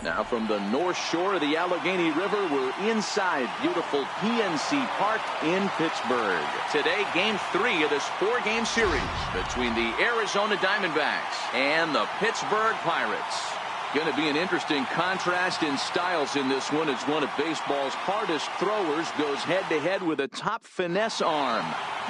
Now from the north shore of the Allegheny River, we're inside beautiful PNC Park in Pittsburgh. Today, Game 3 of this 4-game series between the Arizona Diamondbacks and the Pittsburgh Pirates. Going to be an interesting contrast in styles in this one, as one of baseball's hardest throwers goes head-to-head with a top finesse arm.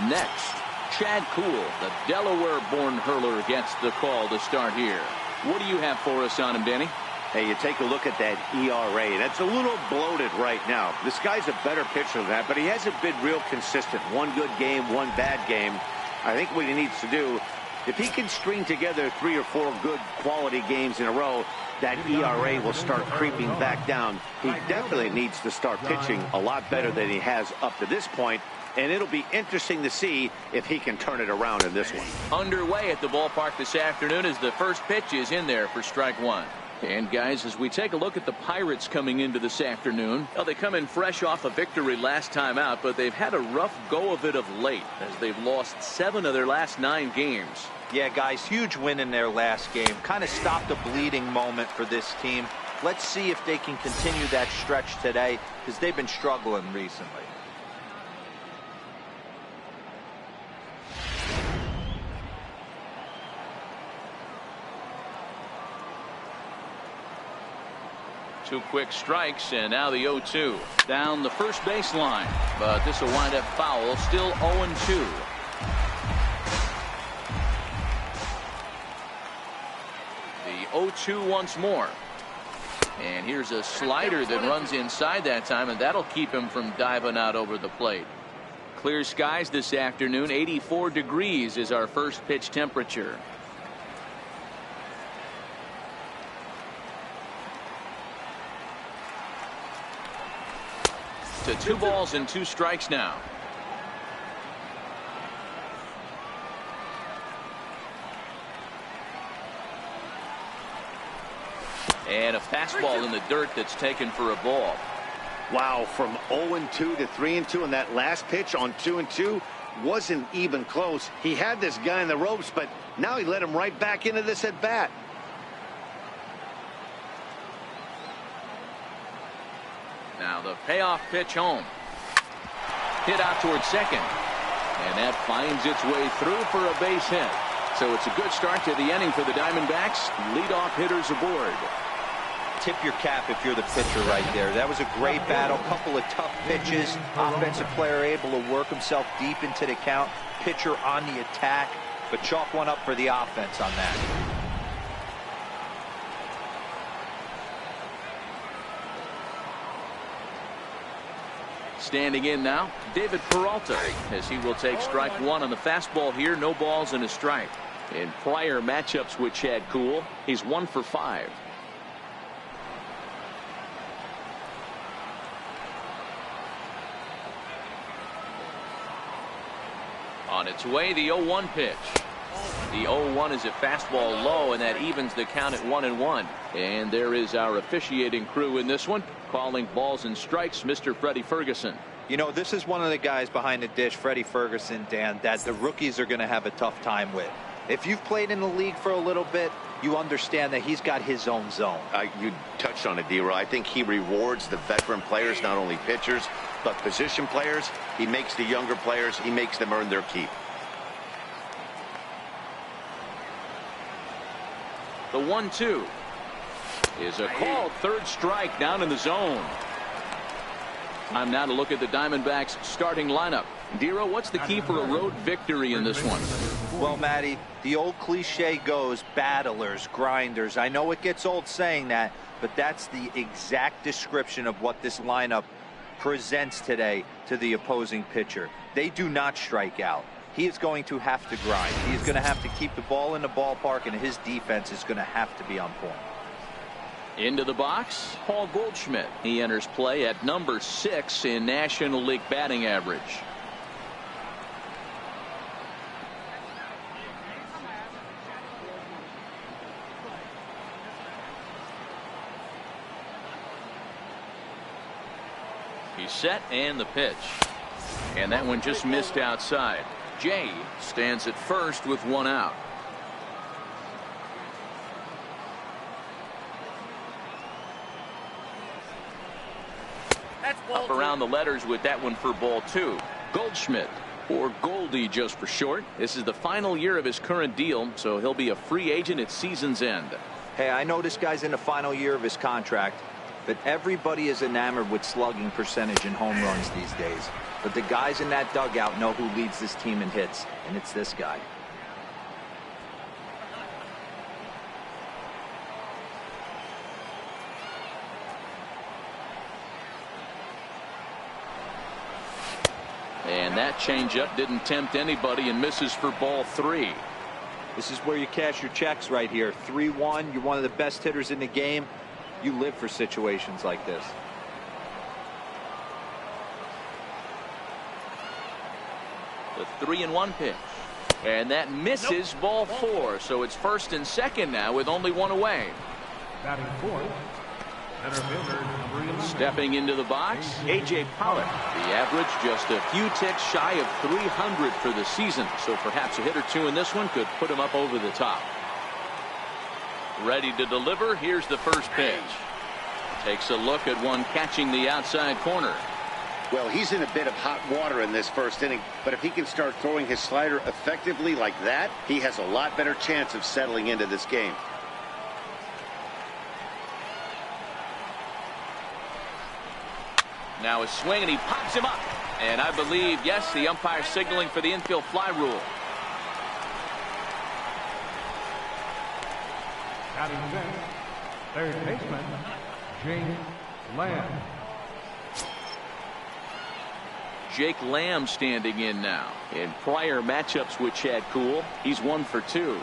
Next, Chad Kuhl, the Delaware-born hurler, gets the call to start here. What do you have for us on him, Danny? Hey, you take a look at that ERA. That's a little bloated right now. This guy's a better pitcher than that, but he hasn't been real consistent. One good game, one bad game. I think what he needs to do, if he can string together 3 or 4 good quality games in a row, that ERA will start creeping back down. He definitely needs to start pitching a lot better than he has up to this point, and it'll be interesting to see if he can turn it around in this one. Underway at the ballpark this afternoon as the first pitch is in there for strike one. And guys, as we take a look at the Pirates coming into this afternoon, well, they come in fresh off a victory last time out, but they've had a rough go of it of late as they've lost 7 of their last 9 games. Yeah, guys, huge win in their last game. Kind of stopped a bleeding moment for this team. Let's see if they can continue that stretch today, because they've been struggling recently. Two quick strikes, and now the 0-2 down the first baseline, but this will wind up foul. Still 0-2. The 0-2 once more, and here's a slider that runs inside that time, and that'll keep him from diving out over the plate. Clear skies this afternoon. 84 degrees is our first pitch temperature. To 2 balls and 2 strikes now. And a fastball in the dirt that's taken for a ball. Wow, from 0-2 to 3-2, and that last pitch on 2-2 wasn't even close. He had this guy in the ropes, but now he let him right back into this at bat. Now the payoff pitch home. Hit out towards second. And that finds its way through for a base hit. So it's a good start to the inning for the Diamondbacks. Leadoff hitters aboard. Tip your cap if you're the pitcher right there. That was a great battle. Couple of tough pitches. Offensive player able to work himself deep into the count. Pitcher on the attack. But chalk one up for the offense on that. Standing in now, David Peralta, as he will take strike one on the fastball here. No balls and a strike. In prior matchups with Chad Kuhl, he's 1 for 5. On its way, the 0-1 pitch. The 0-1 is a fastball low, and that evens the count at 1-1. And there is our officiating crew in this one, calling balls and strikes, Mr. Freddie Ferguson. You know, this is one of the guys behind the dish, Freddie Ferguson, Dan, that the rookies are going to have a tough time with. If you've played in the league for a little bit, you understand that he's got his own zone. You touched on it, D-Roy. I think he rewards the veteran players, not only pitchers, but position players. He makes the younger players, he makes them earn their keep. The 1-2 is a called third strike down in the zone. Time now to look at the Diamondbacks starting lineup. Dero, what's the key for a road victory in this one? Well, Matty, the old cliche goes battlers, grinders. I know it gets old saying that, but that's the exact description of what this lineup presents today to the opposing pitcher. They do not strike out. He is going to have to grind. He's going to have to keep the ball in the ballpark, and his defense is going to have to be on point. Into the box, Paul Goldschmidt. He enters play at number 6 in National League batting average. He's set, and the pitch. And that one just missed outside. Jay stands at first with 1 out. Up around the letters with that one for ball 2. Goldschmidt, or Goldie just for short. This is the final year of his current deal, so he'll be a free agent at season's end. Hey, I know this guy's in the final year of his contract, but everybody is enamored with slugging percentage and home runs these days. But the guys in that dugout know who leads this team in hits, and it's this guy. And that changeup didn't tempt anybody and misses for ball 3. This is where you cash your checks right here. 3-1. You're one of the best hitters in the game. You live for situations like this. The 3-1 pitch. And that misses ball 4. So it's first and second now with only one away. Batting fourth, center fielder, number 11. Stepping into the box, A.J. Pollock. The average just a few ticks shy of 300 for the season. So perhaps a hit or two in this one could put him up over the top. Ready to deliver. Here's the first pitch. Takes a look at one catching the outside corner. Well, he's in a bit of hot water in this first inning, but if he can start throwing his slider effectively like that, he has a lot better chance of settling into this game. Now a swing, and he pops him up. And I believe, yes, the umpire signaling for the infield fly rule. Batting fifth, third baseman, James Lamb. Jake Lamb standing in now. In prior matchups with Chad Kuhl, he's 1 for 2.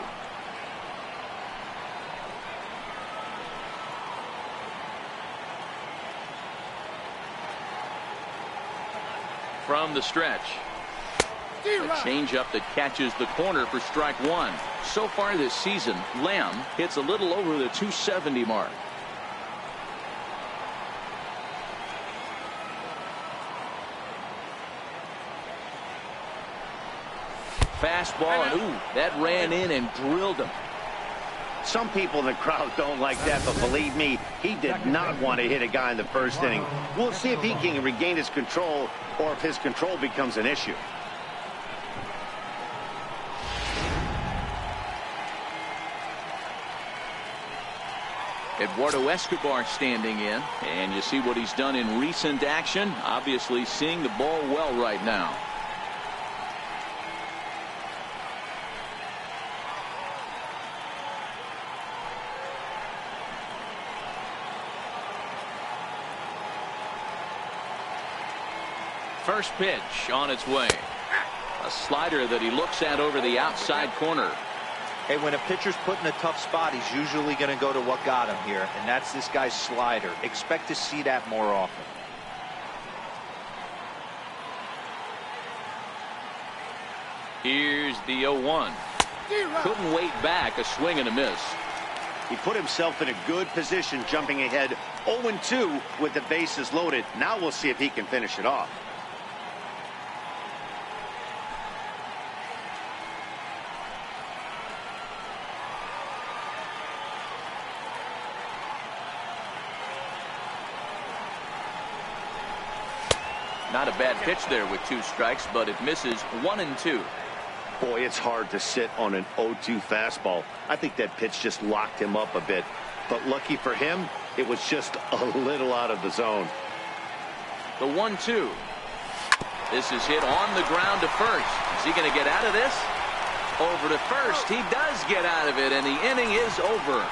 From the stretch. A changeup that catches the corner for strike 1. So far this season, Lamb hits a little over the 270 mark. Fastball, and ooh, that ran in and drilled him. Some people in the crowd don't like that, but believe me, he did not want to hit a guy in the first inning. We'll see if he can regain his control or if his control becomes an issue. Eduardo Escobar standing in, and you see what he's done in recent action. Obviously seeing the ball well right now. First pitch on its way. A slider that he looks at over the outside corner. Hey, when a pitcher's put in a tough spot, he's usually going to go to what got him here, and that's this guy's slider. Expect to see that more often. Here's the 0-1. Couldn't wait back. A swing and a miss. He put himself in a good position, jumping ahead 0-2 with the bases loaded. Now we'll see if he can finish it off. Not a bad pitch there with 2 strikes, but it misses 1-2. Boy, it's hard to sit on an 0-2 fastball. I think that pitch just locked him up a bit. But lucky for him, it was just a little out of the zone. The 1-2. This is hit on the ground to first. Is he going to get out of this? Over to first. He does get out of it, and the inning is over.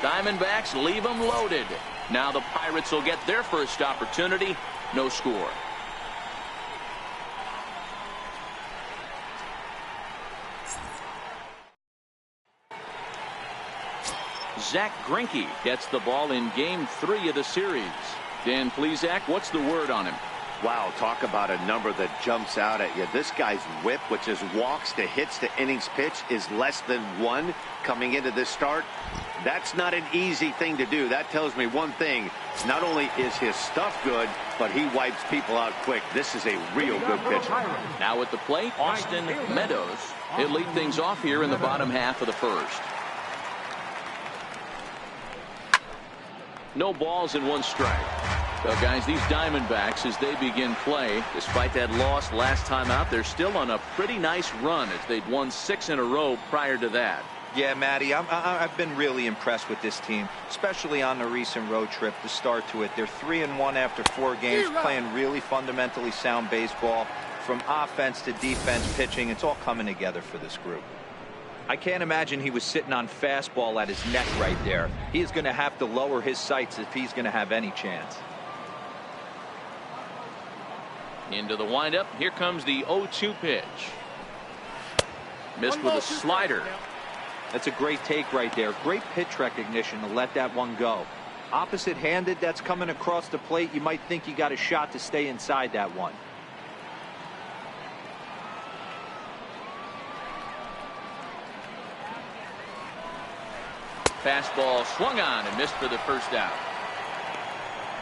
Diamondbacks leave them loaded. Now the Pirates will get their first opportunity. No score. Zach Greinke gets the ball in game 3 of the series. Dan Plesac, what's the word on him? Wow, talk about a number that jumps out at you. This guy's whip, which is walks to hits to innings pitch, is less than 1 coming into this start. That's not an easy thing to do. That tells me one thing. Not only is his stuff good, but he wipes people out quick. This is a real good pitcher. Now at the plate, Austin Meadows. He'll lead things off here in the bottom half of the first. No balls and 1 strike. Well, guys, these Diamondbacks, as they begin play, despite that loss last time out, they're still on a pretty nice run as they'd won 6 in a row prior to that. Yeah, Matty, I've been really impressed with this team, especially on the recent road trip, the start to it. They're 3-1 after 4 games, playing really fundamentally sound baseball. From offense to defense, pitching, it's all coming together for this group. I can't imagine he was sitting on fastball at his neck right there. He is going to have to lower his sights if he's going to have any chance. Into the windup. Here comes the 0-2 pitch. Missed with a slider. That's a great take right there. Great pitch recognition to let that one go. Opposite-handed, that's coming across the plate. You might think you got a shot to stay inside that one. Fastball swung on and missed for the first out.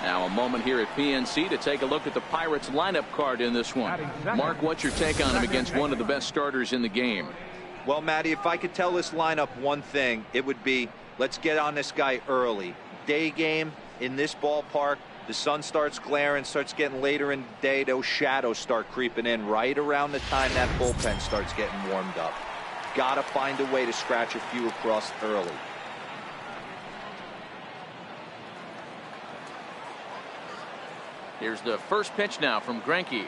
Now a moment here at PNC to take a look at the Pirates lineup card in this one. Mark, what's your take on him against one of the best starters in the game? Well, Matty, if I could tell this lineup one thing, it would be let's get on this guy early. Day game in this ballpark, the sun starts glaring, starts getting later in the day, those shadows start creeping in right around the time that bullpen starts getting warmed up. Gotta find a way to scratch a few across early. Here's the first pitch now from Greinke.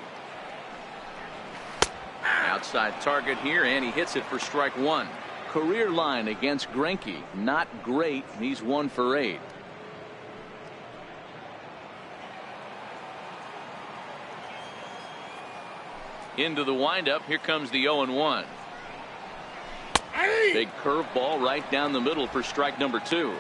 Outside target here, and he hits it for strike 1. Career line against Greinke, not great. He's 1 for 8. Into the windup. Here comes the 0-1. Big curveball right down the middle for strike number 2.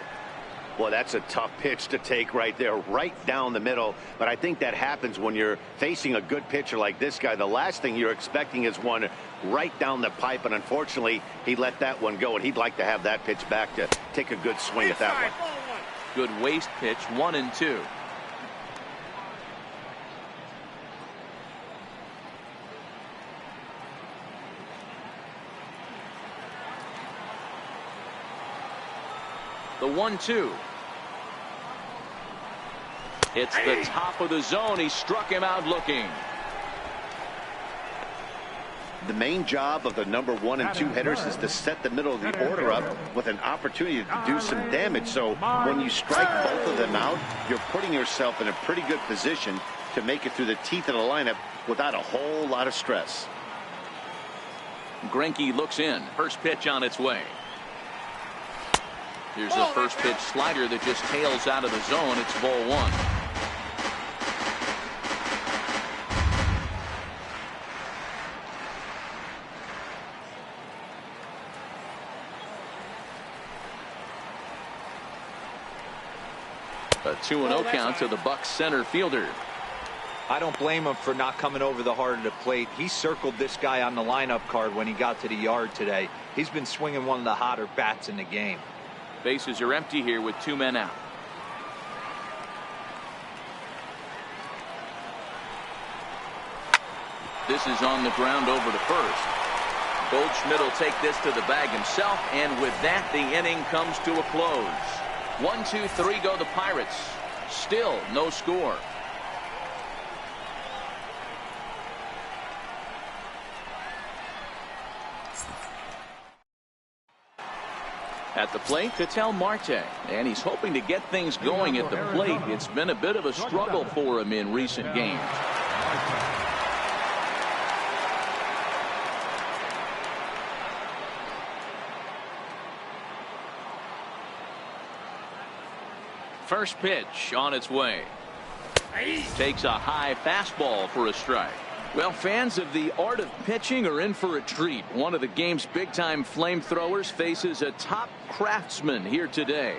Well, that's a tough pitch to take right there, right down the middle. But I think that happens when you're facing a good pitcher like this guy. The last thing you're expecting is one right down the pipe, and unfortunately, he let that one go, and he'd like to have that pitch back to take a good swing at that one. Good waste pitch, 1-2. The 1-2. It's the top of the zone. He struck him out looking. The main job of the number 1 and 2 hitters is to set the middle of the order up with an opportunity to do some damage. So when you strike both of them out, you're putting yourself in a pretty good position to make it through the teeth of the lineup without a whole lot of stress. Greinke looks in. First pitch on its way. Here's the first pitch slider that just tails out of the zone. It's ball 1. A 2-0 count to the Bucs center fielder. I don't blame him for not coming over the heart of the plate. He circled this guy on the lineup card when he got to the yard today. He's been swinging one of the hotter bats in the game. Bases are empty here with 2 men out. This is on the ground over to first. Goldschmidt will take this to the bag himself, and with that, the inning comes to a close. 1, 2, 3 go the Pirates. Still no score. At the plate, Ketel Marte, and he's hoping to get things going at the plate. It's been a bit of a struggle for him in recent games. First pitch on its way. Takes a high fastball for a strike. Well, fans of the art of pitching are in for a treat. One of the game's big-time flamethrowers faces a top craftsman here today.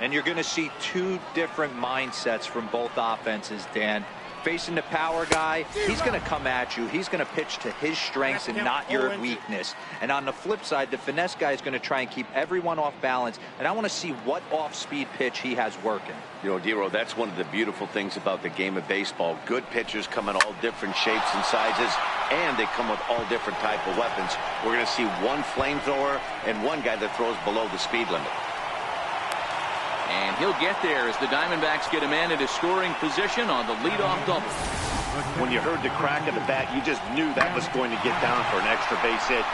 And you're going to see 2 different mindsets from both offenses, Dan. Facing the power guy, he's going to come at you. He's going to pitch to his strengths and not your weakness. And on the flip side, the finesse guy is going to try and keep everyone off balance. And I want to see what off-speed pitch he has working. You know, Dero, that's one of the beautiful things about the game of baseball. Good pitchers come in all different shapes and sizes, and they come with all different type of weapons. We're going to see one flamethrower and one guy that throws below the speed limit. And he'll get there as the Diamondbacks get a man into scoring position on the leadoff double. When you heard the crack of the bat, you just knew that was going to get down for an extra base hit.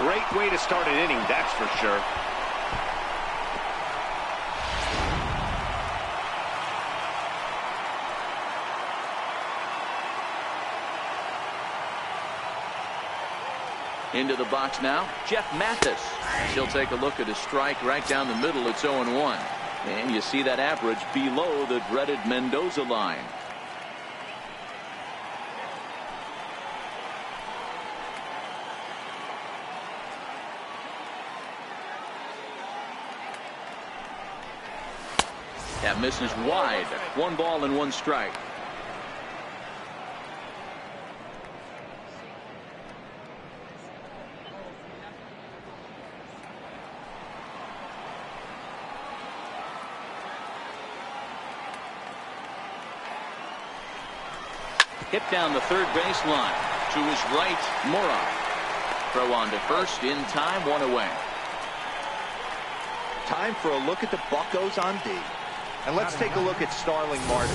Great way to start an inning, that's for sure. Into the box now, Jeff Mathis. He'll take a look at a strike right down the middle. It's 0-1. And you see that average below the dreaded Mendoza line. That misses wide. 1 ball and 1 strike. Hit down the third baseline. To his right, Mora. Throw on to first in time, 1 away. Time for a look at the Buccos on D. And let's take a look at Starling Marte,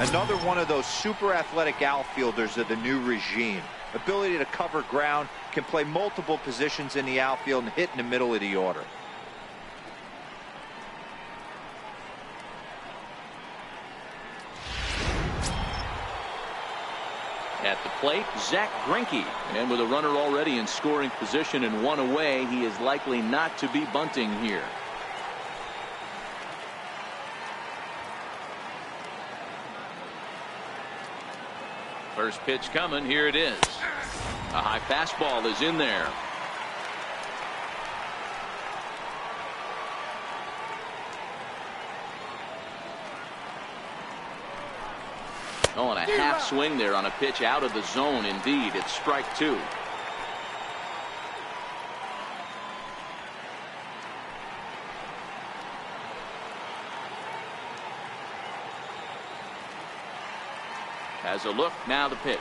another one of those super athletic outfielders of the new regime. Ability to cover ground, can play multiple positions in the outfield and hit in the middle of the order. At the plate, Zach Greinke. And with a runner already in scoring position and 1 away, he is likely not to be bunting here. First pitch coming. Here it is. A high fastball is in there. Oh, and a half swing there on a pitch out of the zone. Indeed, it's strike 2. Has a look, now the pitch.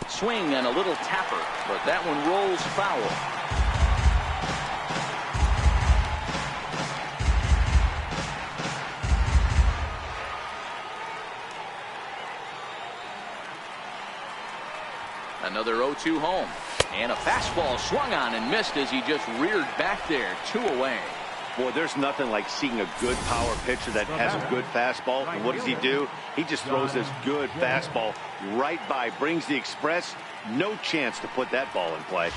Swing and a little tapper, but that one rolls foul. Another 0-2 home. And a fastball swung on and missed as he just reared back there. 2 away. Boy, there's nothing like seeing a good power pitcher that has a good fastball. And what does he do? He just throws this good fastball right by, brings the express. No chance to put that ball in play.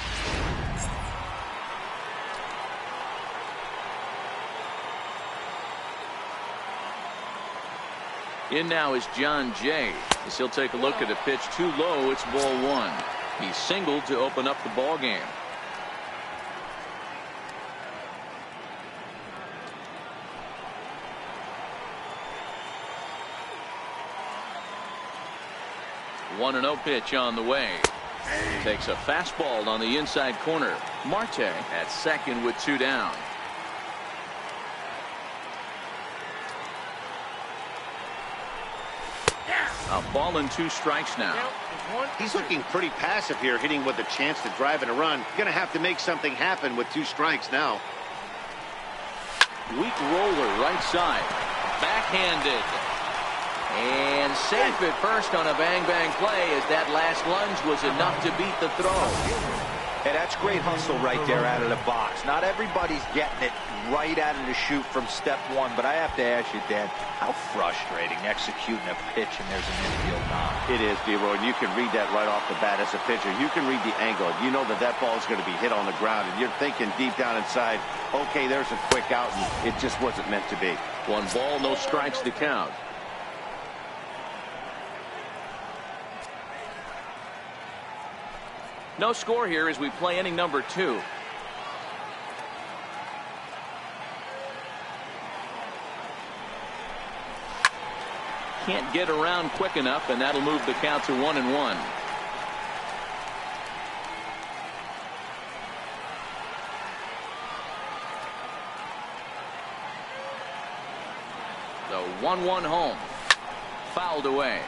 In now is John Jay. As he'll take a look at a pitch too low. It's ball 1. He singled to open up the ball game. One 1-0 pitch on the way. Takes a fastball on the inside corner. Marte at second with 2 down. A ball and 2 strikes now. He's looking pretty passive here, hitting with a chance to drive and a run. Gonna have to make something happen with 2 strikes now. Weak roller right side. Backhanded. And safe at first on a bang-bang play as that last lunge was enough to beat the throw. Hey, that's great hustle right there out of the box. Not everybody's getting it right out of the chute from step 1, but I have to ask you, Dan, how frustrating executing a pitch and there's an infield knock. It is, D-Roy, and you can read that right off the bat as a pitcher. You can read the angle. You know that that ball is going to be hit on the ground, and you're thinking deep down inside, okay, there's a quick out, and it just wasn't meant to be. 1 ball, no strikes to count. No score here as we play inning number 2. Can't get around quick enough, and that'll move the count to 1-1. The 1-1 home. Fouled away.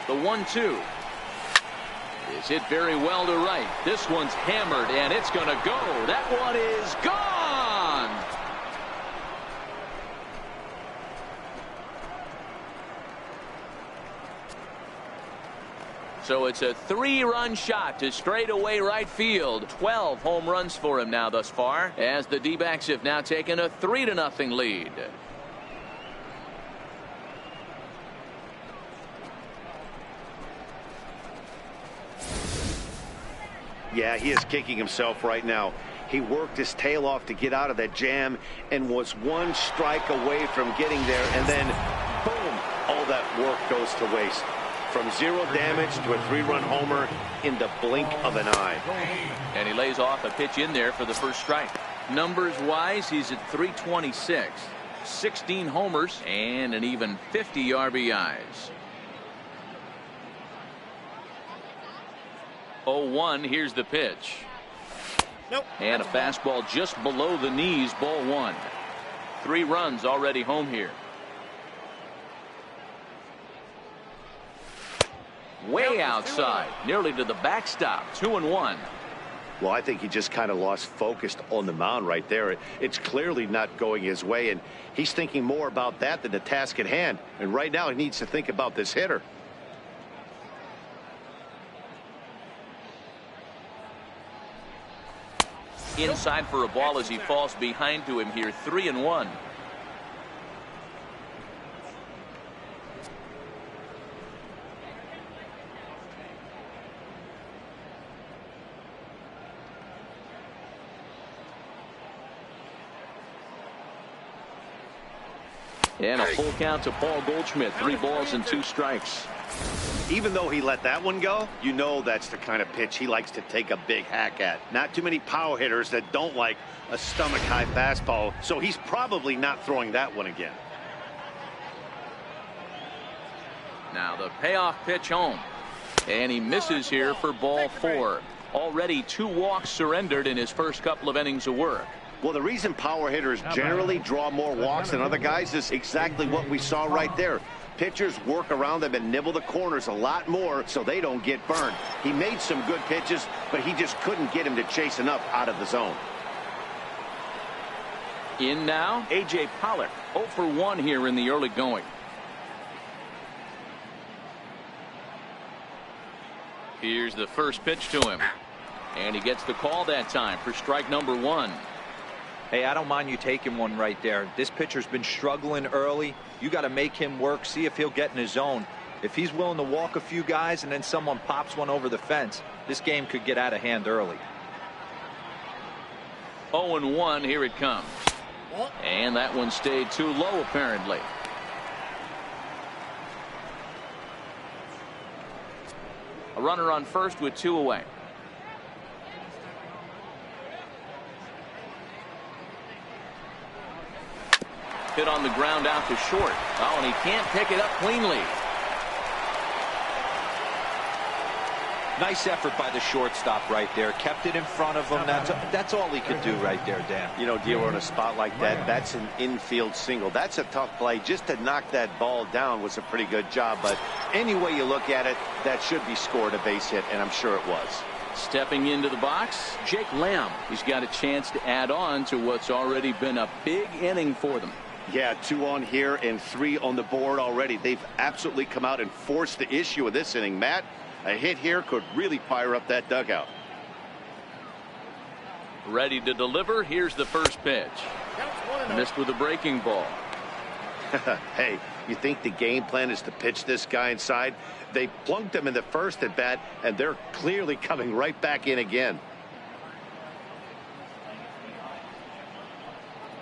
The 1-2 is hit very well to right. This one's hammered, and it's going to go. That one is gone. So it's a 3-run shot to straightaway right field. 12 home runs for him now thus far, as the D-backs have now taken a 3-0 lead. Yeah, he is kicking himself right now. He worked his tail off to get out of that jam and was one strike away from getting there, and then boom, all that work goes to waste. From 0 damage to a 3-run homer in the blink of an eye. And he lays off a pitch in there for the first strike. Numbers wise, he's at 326, 16 homers, and an even 50 RBIs. 0-1, here's the pitch. Nope. And a fastball just below the knees, ball 1. 3 runs already home here. Way outside, nearly to the backstop. 2-1. Well, I think he just kind of lost focus on the mound right there. It's clearly not going his way, and he's thinking more about that than the task at hand. And right now he needs to think about this hitter. Inside for a ball as he falls behind to him here. 3-1. And a full count to Paul Goldschmidt. 3 balls and 2 strikes. Even though he let that one go, you know that's the kind of pitch he likes to take a big hack at. Not too many power hitters that don't like a stomach-high fastball, so he's probably not throwing that one again. Now the payoff pitch home. And he misses here for ball 4. Already 2 walks surrendered in his first couple of innings of work. Well, the reason power hitters generally draw more walks than other guys is exactly what we saw right there. Pitchers work around them and nibble the corners a lot more so they don't get burned. He made some good pitches, but he just couldn't get him to chase enough out of the zone. In now, A.J. Pollock. 0 for 1 here in the early going. Here's the first pitch to him. And he gets the call that time for strike number 1. Hey, I don't mind you taking one right there. This pitcher's been struggling early. You got to make him work, see if he'll get in his zone. If he's willing to walk a few guys and then someone pops one over the fence, this game could get out of hand early. 0-1, here it comes. And that one stayed too low, apparently. A runner on first with 2 away. Hit on the ground out to short. Oh, and he can't pick it up cleanly. Nice effort by the shortstop right there. Kept it in front of him. That's all he could do right there, Dan. You know, dealer in a spot like that, that's an infield single. That's a tough play. Just to knock that ball down was a pretty good job. But any way you look at it, that should be scored a base hit, and I'm sure it was. Stepping into the box, Jake Lamb. He's got a chance to add on to what's already been a big inning for them. Yeah, 2 on here and 3 on the board already. They've absolutely come out and forced the issue of this inning. Matt, a hit here could really fire up that dugout. Ready to deliver. Here's the first pitch. Missed with a breaking ball. Hey, you think the game plan is to pitch this guy inside? They plunked him in the first at bat, and they're clearly coming right back in again.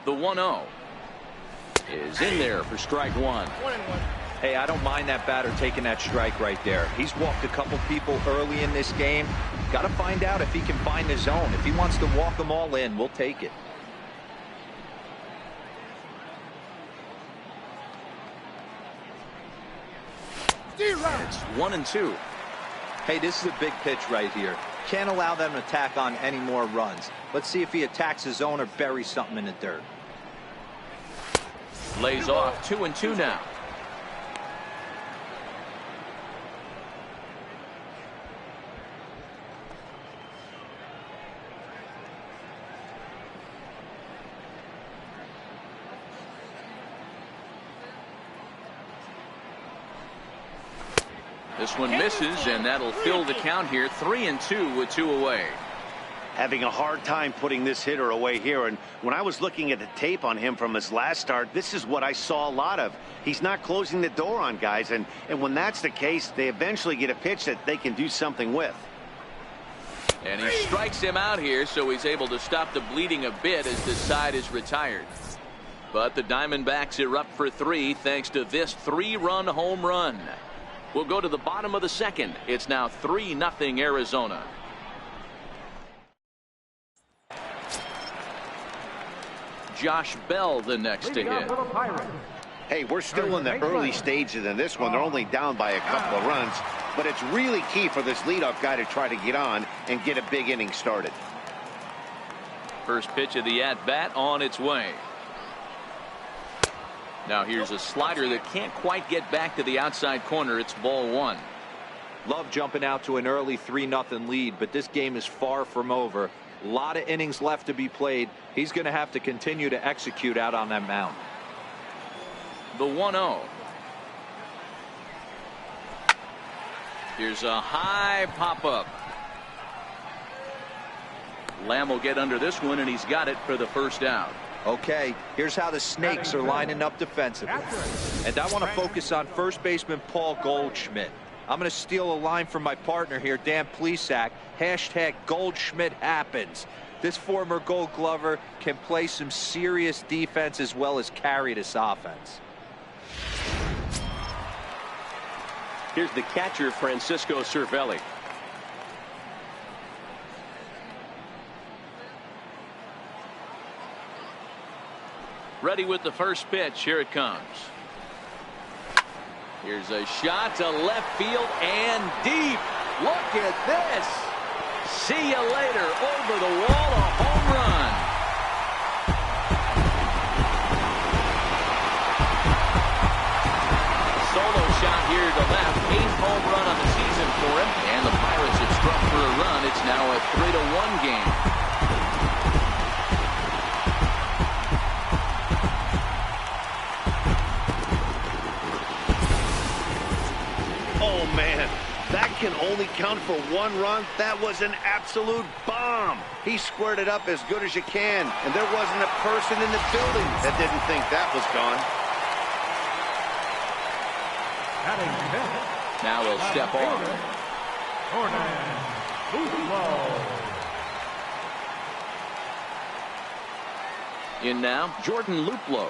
The 1-0 is in there for strike 1. Hey, I don't mind that batter taking that strike right there. He's walked a couple people early in this game. Got to find out if he can find his zone. If he wants to walk them all in, we'll take it. It's 1-2. Hey, this is a big pitch right here. Can't allow them to tack on any more runs. Let's see if he attacks his zone or buries something in the dirt. Lays off. 2-2 now. This one misses, and that'll fill the count here. 3-2 with 2 away. Having a hard time putting this hitter away here, and when I was looking at the tape on him from his last start, this is what I saw a lot of. He's not closing the door on guys, and when that's the case, they eventually get a pitch that they can do something with. And he strikes him out here, so he's able to stop the bleeding a bit as this side is retired. But the Diamondbacks are up for 3 thanks to this 3-run home run. We'll go to the bottom of the second. It's now 3-0 Arizona. Josh Bell the next to hit. Hey, we're still in the early stages in this one. They're only down by a couple of runs, but it's really key for this leadoff guy to try to get on and get a big inning started. First pitch of the at-bat on its way. Now here's a slider that can't quite get back to the outside corner. It's ball 1. Love jumping out to an early 3-0 lead, but this game is far from over. A lot of innings left to be played. He's going to have to continue to execute out on that mound. The 1-0. Here's a high pop-up. Lamb will get under this one, and he's got it for the first out. Okay, here's how the Snakes are lining up defensively. And I want to focus on first baseman Paul Goldschmidt. I'm going to steal a line from my partner here, Dan Plesac. Hashtag Goldschmidt happens. This former Gold Glover can play some serious defense as well as carry this offense. Here's the catcher, Francisco Cervelli. Ready with the first pitch. Here it comes. Here's a shot to left field and deep. Look at this. See you later. Over the wall, a home run. Solo shot here to left. 8th home run on the season for him. And the Pirates have struck for a run. It's now a 3-1 game. Oh, man, that can only count for 1 run. That was an absolute bomb. He squared it up as good as you can, and there wasn't a person in the building that didn't think that was gone. Now he'll step on. In now, Jordan Luplow.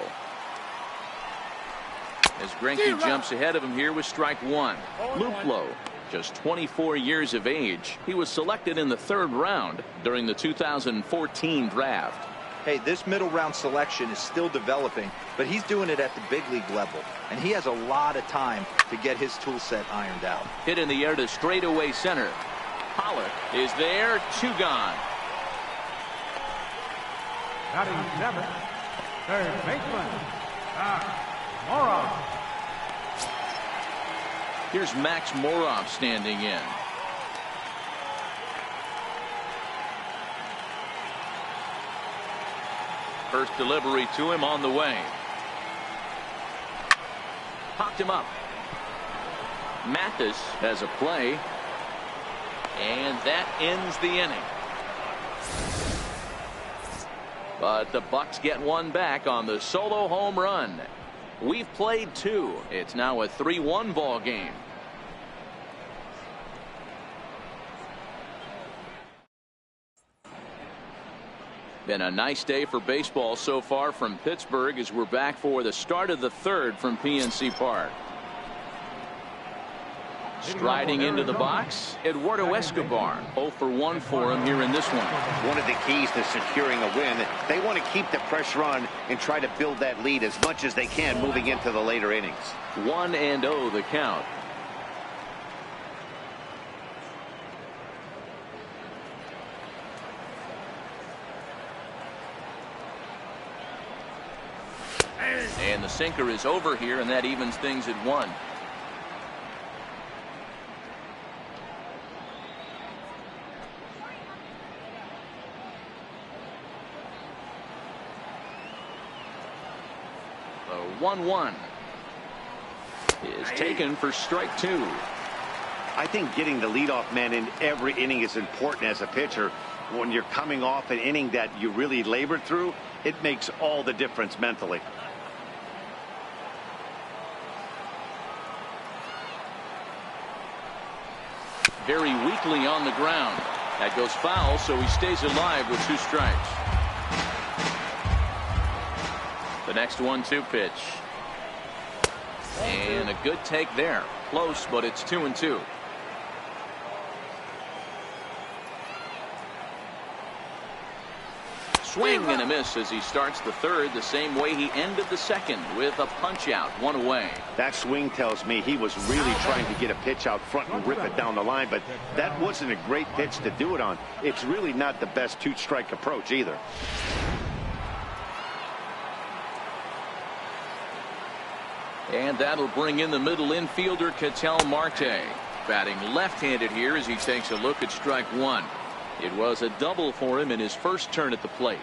As Greinke jumps ahead of him here with strike 1. Luplow, just 24 years of age. He was selected in the 3rd round during the 2014 draft. Hey, this middle round selection is still developing, but he's doing it at the big league level, and he has a lot of time to get his tool set ironed out. Hit in the air to straightaway center. Pollock is there. 2 gone. Batting 7th, third baseman, Morov. Here's Max Morov standing in. First delivery to him on the way. Popped him up. Mathis has a play. And that ends the inning. But the Bucks get 1 back on the solo home run. We've played 2. It's now a 3-1 ball game. Been a nice day for baseball so far from Pittsburgh as we're back for the start of the 3rd from PNC Park. Striding into the box, Eduardo Escobar. 0 for 1 for him here in this one. One of the keys to securing a win, they want to keep the pressure on and try to build that lead as much as they can moving into the later innings. 1-0 the count. And the sinker is over here, and that evens things at 1. The 1-1 is taken for strike 2. I think getting the leadoff man in every inning is important as a pitcher. When you're coming off an inning that you really labored through, it makes all the difference mentally. Very weakly on the ground. That goes foul, so he stays alive with 2 strikes. The next 1-2 pitch. And a good take there. Close, but it's 2-2. Swing and a miss as he starts the 3rd the same way he ended the 2nd with a punch out, 1 away. That swing tells me he was really trying to get a pitch out front and rip it down the line, but that wasn't a great pitch to do it on. It's really not the best 2-strike approach either. And that'll bring in the middle infielder Ketel Marte, batting left-handed here as he takes a look at strike 1. It was a double for him in his first turn at the plate.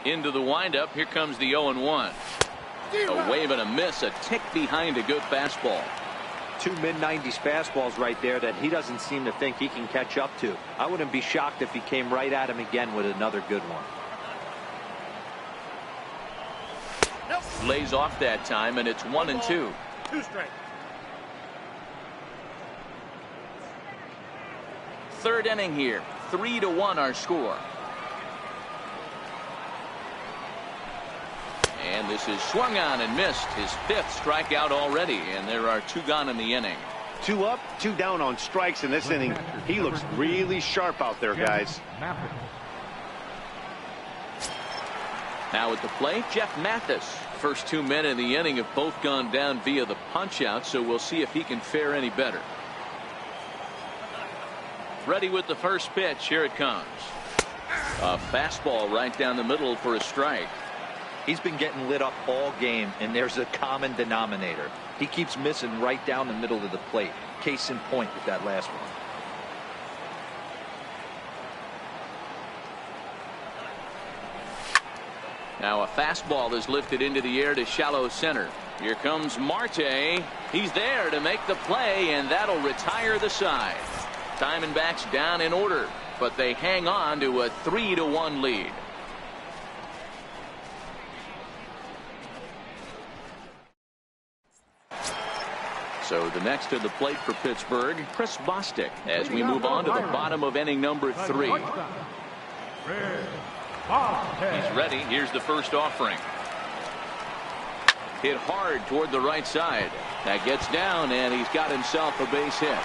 Into the windup. Here comes the 0-1. A wave and a miss, a tick behind a good fastball. 2 mid-90s fastballs right there that he doesn't seem to think he can catch up to. I wouldn't be shocked if he came right at him again with another good one. Lays off that time, and it's 1-2. 2 strikes. 3rd inning here. 3-1 our score. And this is swung on and missed. His 5th strikeout already, and there are 2 gone in the inning. 2 up, 2 down on strikes in this inning. He looks really sharp out there, guys. Now at the plate, Jeff Mathis. First 2 men in the inning have both gone down via the punch out, so we'll see if he can fare any better. Ready with the first pitch. Here it comes. A fastball right down the middle for a strike. He's been getting lit up all game, and there's a common denominator. He keeps missing right down the middle of the plate. Case in point with that last one. Now a fastball is lifted into the air to shallow center. Here comes Marte. He's there to make the play, and that'll retire the side. Diamondbacks down in order, but they hang on to a 3-1 lead. So the next to the plate for Pittsburgh, Chris Bostic, as we move on to the bottom of inning number 3. He's ready. Here's the first offering. Hit hard toward the right side. That gets down, and he's got himself a base hit.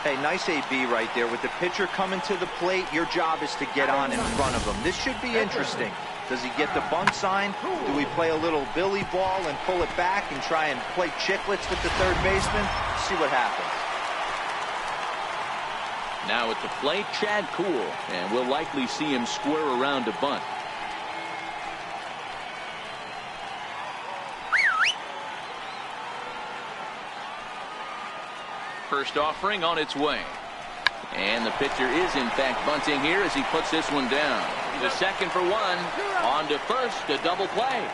Hey, nice AB right there. With the pitcher coming to the plate, your job is to get on in front of him. This should be interesting. Does he get the bunt sign? Do we play a little Billy ball and pull it back and try and play chicklets with the third baseman? See what happens. Now at the plate, Chad Kuhl, and we'll likely see him square around to bunt. First offering on its way. And the pitcher is in fact bunting here as he puts this one down. The second for 1. On to first, a double play.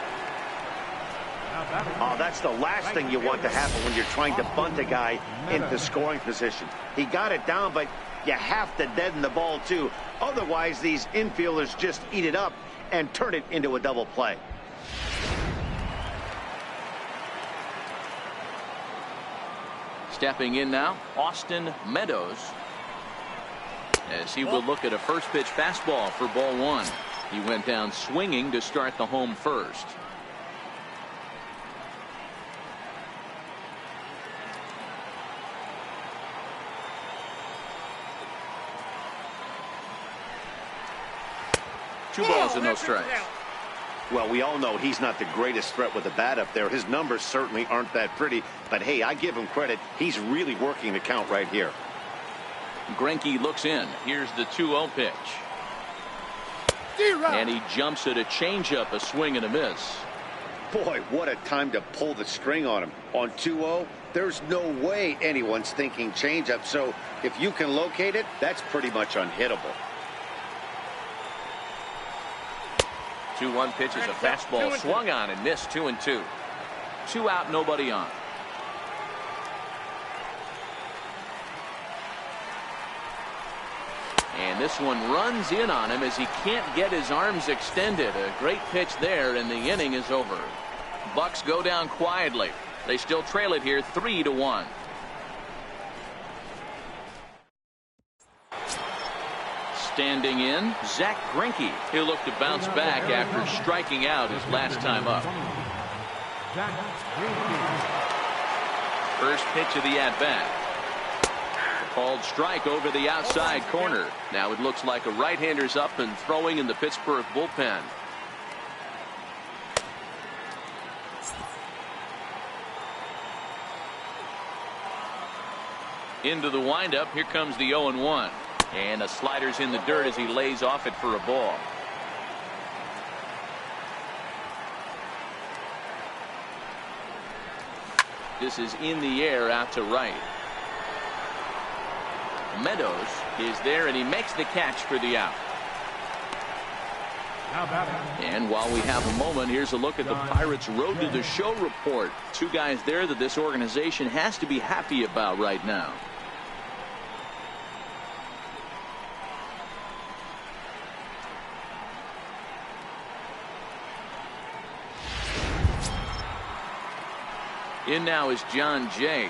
Oh, that's the last thing you want to happen when you're trying to bunt a guy into scoring position. He got it down, but you have to deaden the ball too. Otherwise, these infielders just eat it up and turn it into a double play. Stepping in now, Austin Meadows, as he will look at a first pitch fastball for ball 1. He went down swinging to start the home first. Two balls and no strikes. Well, we all know he's not the greatest threat with the bat up there. His numbers certainly aren't that pretty. But, hey, I give him credit. He's really working the count right here. Greinke looks in. Here's the 2-0 pitch. And he jumps at a changeup, a swing and a miss. Boy, what a time to pull the string on him. On 2-0, there's no way anyone's thinking changeup. So if you can locate it, that's pretty much unhittable. 2-1 pitch is a fastball swung on and missed. 2-2. 2 out, nobody on. And this one runs in on him as he can't get his arms extended. A great pitch there, and the inning is over. Bucks go down quietly. They still trail it here 3-1. Standing in, Zach Greinke. He'll look to bounce back after striking out his last time up. First pitch of the at-bat. Called strike over the outside corner. Now it looks like a right-hander's up and throwing in the Pittsburgh bullpen. Into the windup. Here comes the 0-1. And the slider's in the dirt as he lays off it for a ball. This is in the air out to right. Meadows is there, and he makes the catch for the out. And while we have a moment, here's a look at the Pirates' Road to the Show report. 2 guys there that this organization has to be happy about right now. In now is John Jay.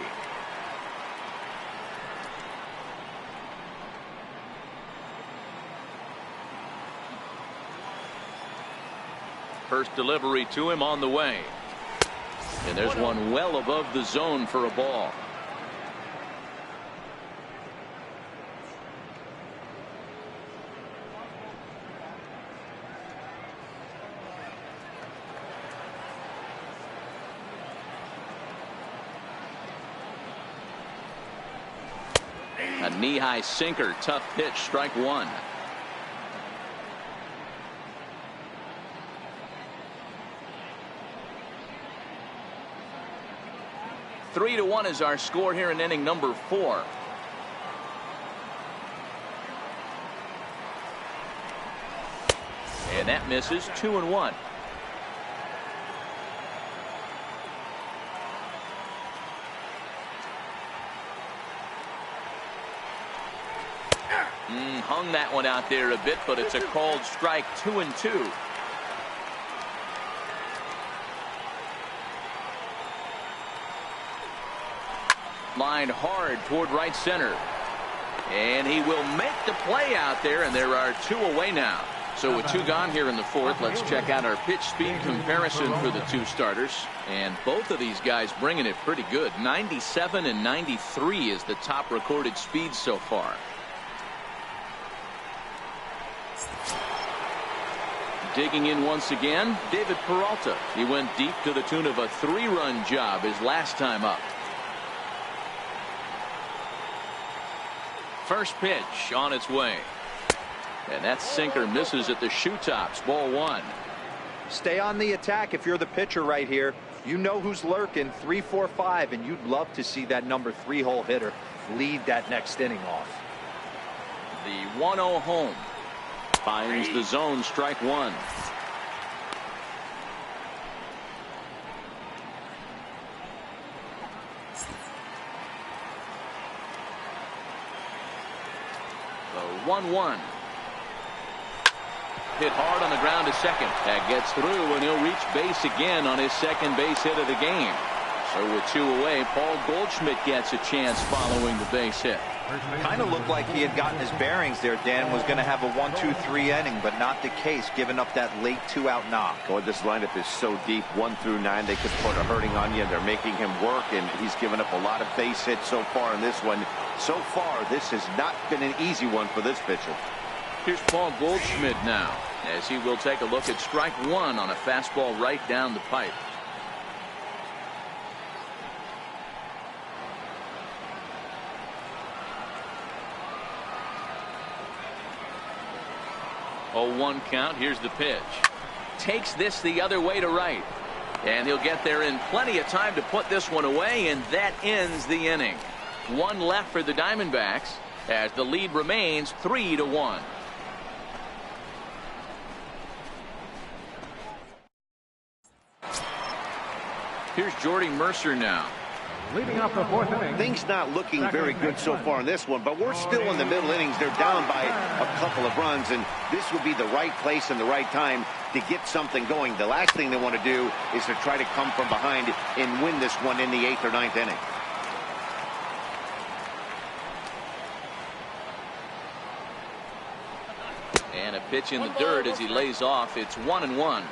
First delivery to him on the way. And there's one well above the zone for a ball. A knee-high sinker, tough pitch, strike 1. Three to 1 is our score here in inning number 4. And that misses. 2-1. Hung that one out there a bit, but it's a called strike. 2-2. Lined hard toward right center. And he will make the play out there, and there are 2 away now. So with 2 gone here in the 4th, let's check out our pitch speed comparison for the 2 starters. And both of these guys bringing it pretty good. 97 and 93 is the top recorded speed so far. Digging in once again, David Peralta. He went deep to the tune of a 3-run job his last time up. First pitch on its way. And that sinker misses at the shoe tops. Ball 1. Stay on the attack if you're the pitcher right here. You know who's lurking. 3, 4, 5, and you'd love to see that number 3-hole hitter lead that next inning off. The 1-0 home. Finds the zone, strike 1. The 1-1. Hit hard on the ground to second. That gets through, and he'll reach base again on his second base hit of the game. So with 2 away, Paul Goldschmidt gets a chance following the base hit. Kind of looked like he had gotten his bearings there. Dan was going to have a 1-2-3 inning, but not the case, giving up that late 2-out knock. Boy, this lineup is so deep. 1 through 9, they could put a hurting on you, and they're making him work, and he's given up a lot of base hits so far in this one. So far, this has not been an easy one for this pitcher. Here's Paul Goldschmidt now, as he will take a look at strike 1 on a fastball right down the pipe. Oh, 1 count. Here's the pitch. Takes this the other way to right. And he'll get there in plenty of time to put this one away, and that ends the inning. 1 left for the Diamondbacks as the lead remains 3-1. Here's Jordy Mercer now. Leading off the fourth inning. Things not looking very good so far in this one, but we're still in the middle innings. They're down by a couple of runs, and this would be the right place and the right time to get something going. The last thing they want to do is to try to come from behind and win this one in the 8th or 9th inning. And a pitch in the dirt as he lays off. It's 1-1.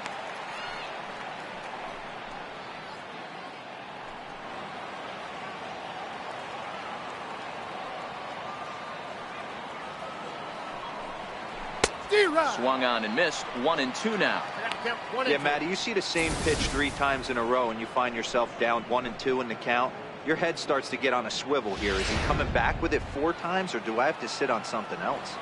Swung on and missed. 1-2 now. Yeah, Matty, you see the same pitch 3 times in a row and you find yourself down 1-2 in the count. Your head starts to get on a swivel here. Is he coming back with it 4 times, or do I have to sit on something else?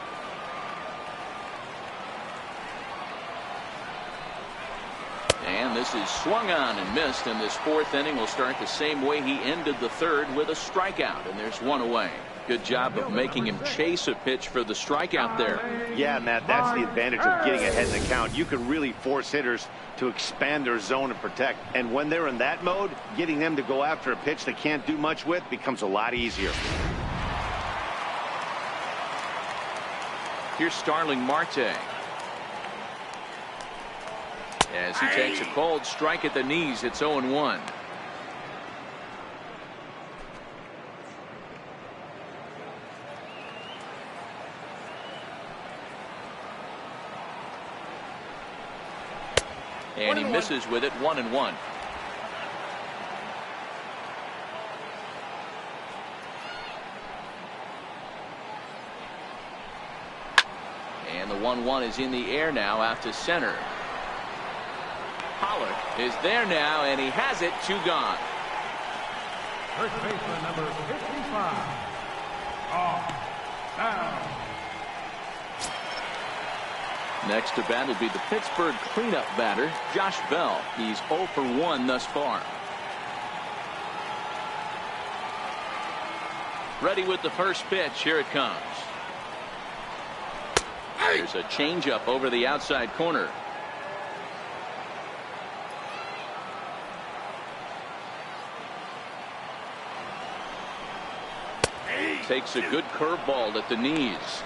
And this is swung on and missed, and this 4th inning will start the same way he ended the 3rd, with a strikeout, and there's 1 away. Good job of making him chase a pitch for the strikeout there. Yeah, Matt, that's the advantage of getting ahead in the count. You can really force hitters to expand their zone and protect. And when they're in that mode, getting them to go after a pitch they can't do much with becomes a lot easier. Here's Starling Marte. As he takes a cold strike at the knees, it's 0-1. And he misses with it. 1-1. And the 1-1 is in the air now out to center. Hallo is there now, and he has it. 2 gone. First baseman number 55. Down. Next to bat will be the Pittsburgh cleanup batter, Josh Bell. He's 0 for 1 thus far. Ready with the first pitch. Here it comes. There's a changeup over the outside corner. Takes a good curveball at the knees.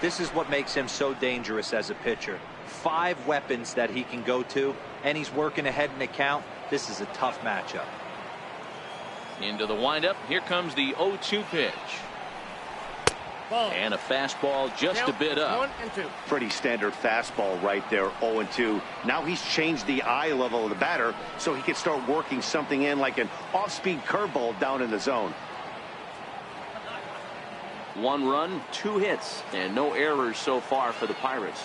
This is what makes him so dangerous as a pitcher. 5 weapons that he can go to, and he's working ahead in the count. This is a tough matchup. Into the windup. Here comes the 0-2 pitch. And a fastball just a bit up. Pretty standard fastball right there. 0-2. Now he's changed the eye level of the batter so he can start working something in like an off-speed curveball down in the zone. 1 run, 2 hits, and no errors so far for the Pirates.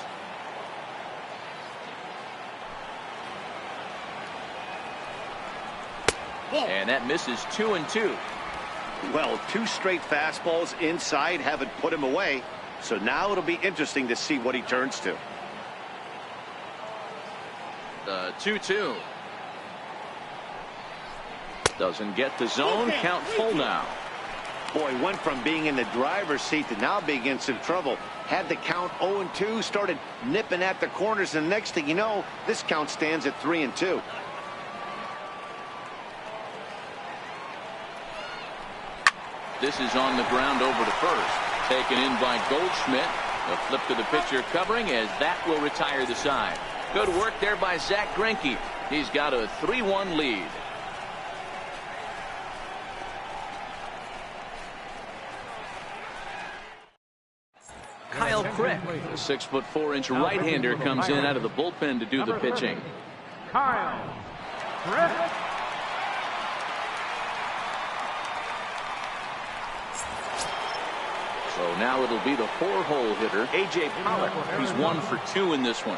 And that misses. 2-2. Well, 2 straight fastballs inside haven't put him away. So now it'll be interesting to see what he turns to. The 2-2. Doesn't get the zone. Count full now. Boy, went from being in the driver's seat to now being in some trouble. Had the count 0-2, started nipping at the corners, and the next thing you know, this count stands at 3-2. This is on the ground over to first. Taken in by Goldschmidt. A flip to the pitcher covering, as that will retire the side. Good work there by Zach Greinke. He's got a 3-1 lead. Kyle Crick, the 6'4" right-hander, comes in out of the bullpen to do the pitching. Kyle Crick. So now it'll be the 4-hole hitter, A.J. Pollock. He's 1 for 2 in this one.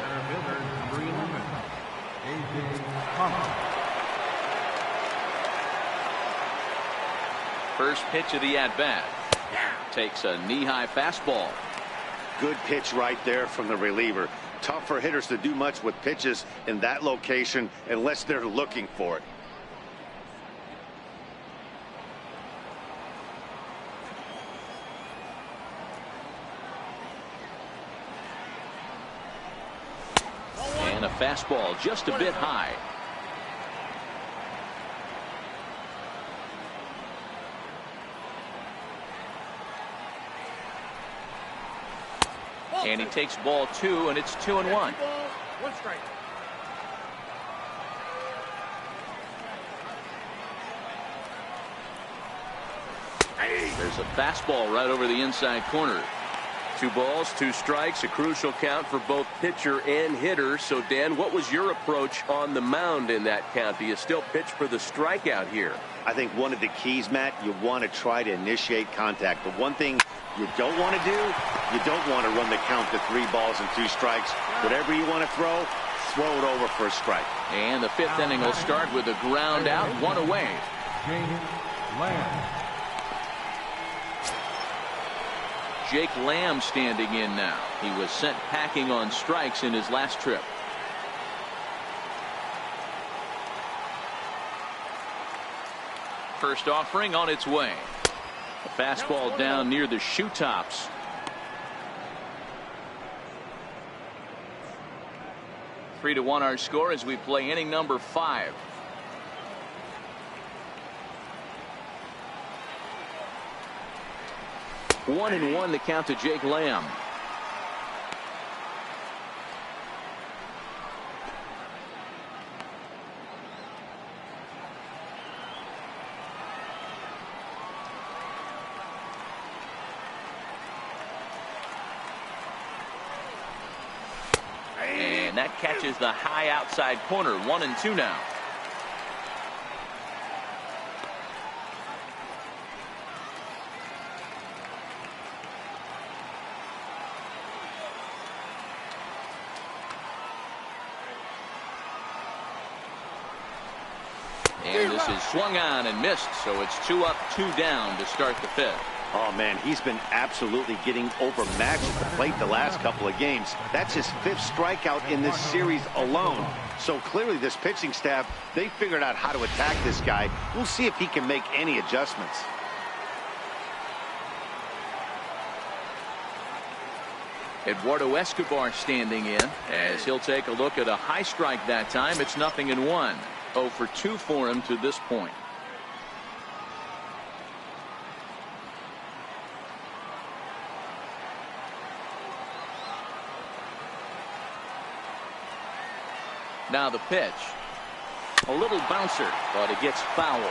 First pitch of the at-bat. Takes a knee-high fastball. Good pitch right there from the reliever. Tough for hitters to do much with pitches in that location unless they're looking for it. And a fastball just a bit high. And he takes ball 2, and it's 2-1. One strike. There's a fastball right over the inside corner. 2 balls, 2 strikes, a crucial count for both pitcher and hitter. So, Dan, what was your approach on the mound in that count? Do you still pitch for the strikeout here? I think one of the keys, Matt, you want to try to initiate contact. The one thing you don't want to do, you don't want to run the count to 3 balls and 2 strikes. Whatever you want to throw it over for a strike. And the 5th inning will start with a ground out, 1 away. Jake Lamb standing in now. He was sent packing on strikes in his last trip. First offering on its way. A fastball down near the shoe tops. Three to 1 our score as we play inning number 5. One and 1 the count to Jake Lamb. And that catches the high outside corner. 1-2 now. And this is swung on and missed, so it's 2 up, 2 down to start the 5th. Oh, man, he's been absolutely getting overmatched at the plate the last couple of games. That's his 5th strikeout in this series alone. So clearly this pitching staff, they figured out how to attack this guy. We'll see if he can make any adjustments. Eduardo Escobar standing in as he'll take a look at a high strike that time. It's 0-1. 0 for 2 for him to this point. Now the pitch. A little bouncer, but it gets foul.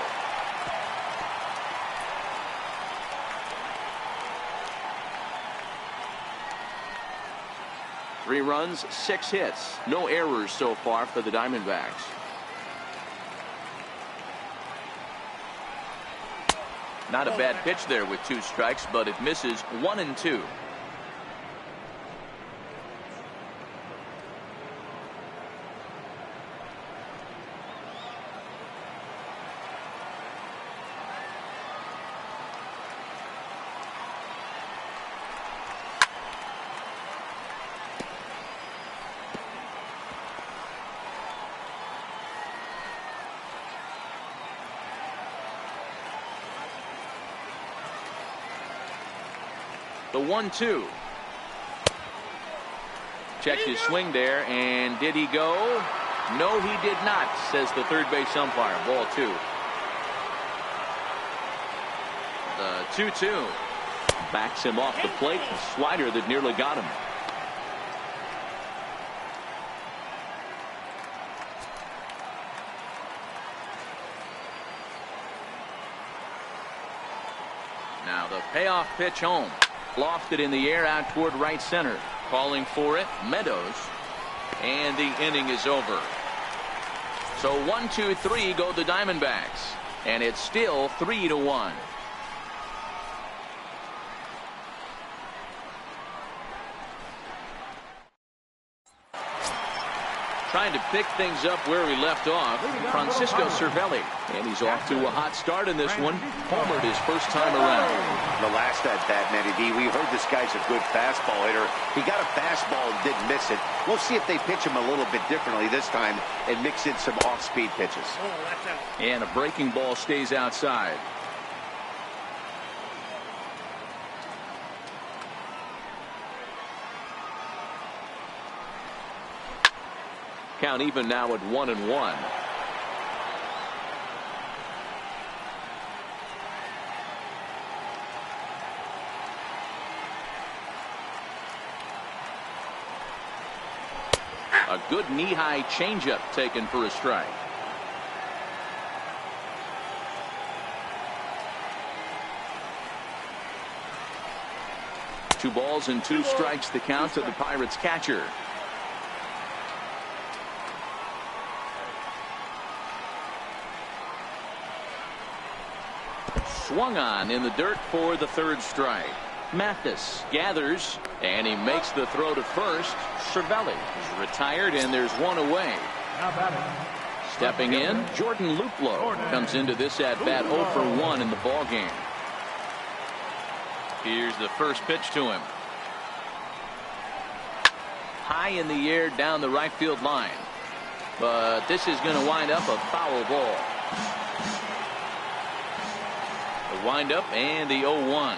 Three runs, 6 hits. No errors so far for the Diamondbacks. Not a bad pitch there with 2 strikes, but it misses. 1-2. The 1-2. Checked his swing there, and did he go? No, he did not, says the third base umpire. Ball 2. The 2-2. Backs him off the plate. A slider that nearly got him. Now the payoff pitch home. Lofted in the air out toward right center. Calling for it, Meadows. And the inning is over. So 1-2-3 go the Diamondbacks. And it's still 3-1. Trying to pick things up where we left off, Francisco Cervelli. And he's off to a hot start in this one. Homered his first time around. The last at bat, Matty D, we heard this guy's a good fastball hitter. He got a fastball and didn't miss it. We'll see if they pitch him a little bit differently this time and mix in some off-speed pitches. And a breaking ball stays outside. Count even now at 1-1. A good knee-high changeup taken for a strike. Two balls and two strikes the count to the Pirates catcher. Swung on in the dirt for the third strike. Mathis gathers, and he makes the throw to first. Cervelli is retired, and there's one away. Stepping in, Jordan Luplow comes into this at-bat 0 for 1 in the ballgame. Here's the first pitch to him. High in the air down the right field line. But this is going to wind up a foul ball. The windup and the 0-1.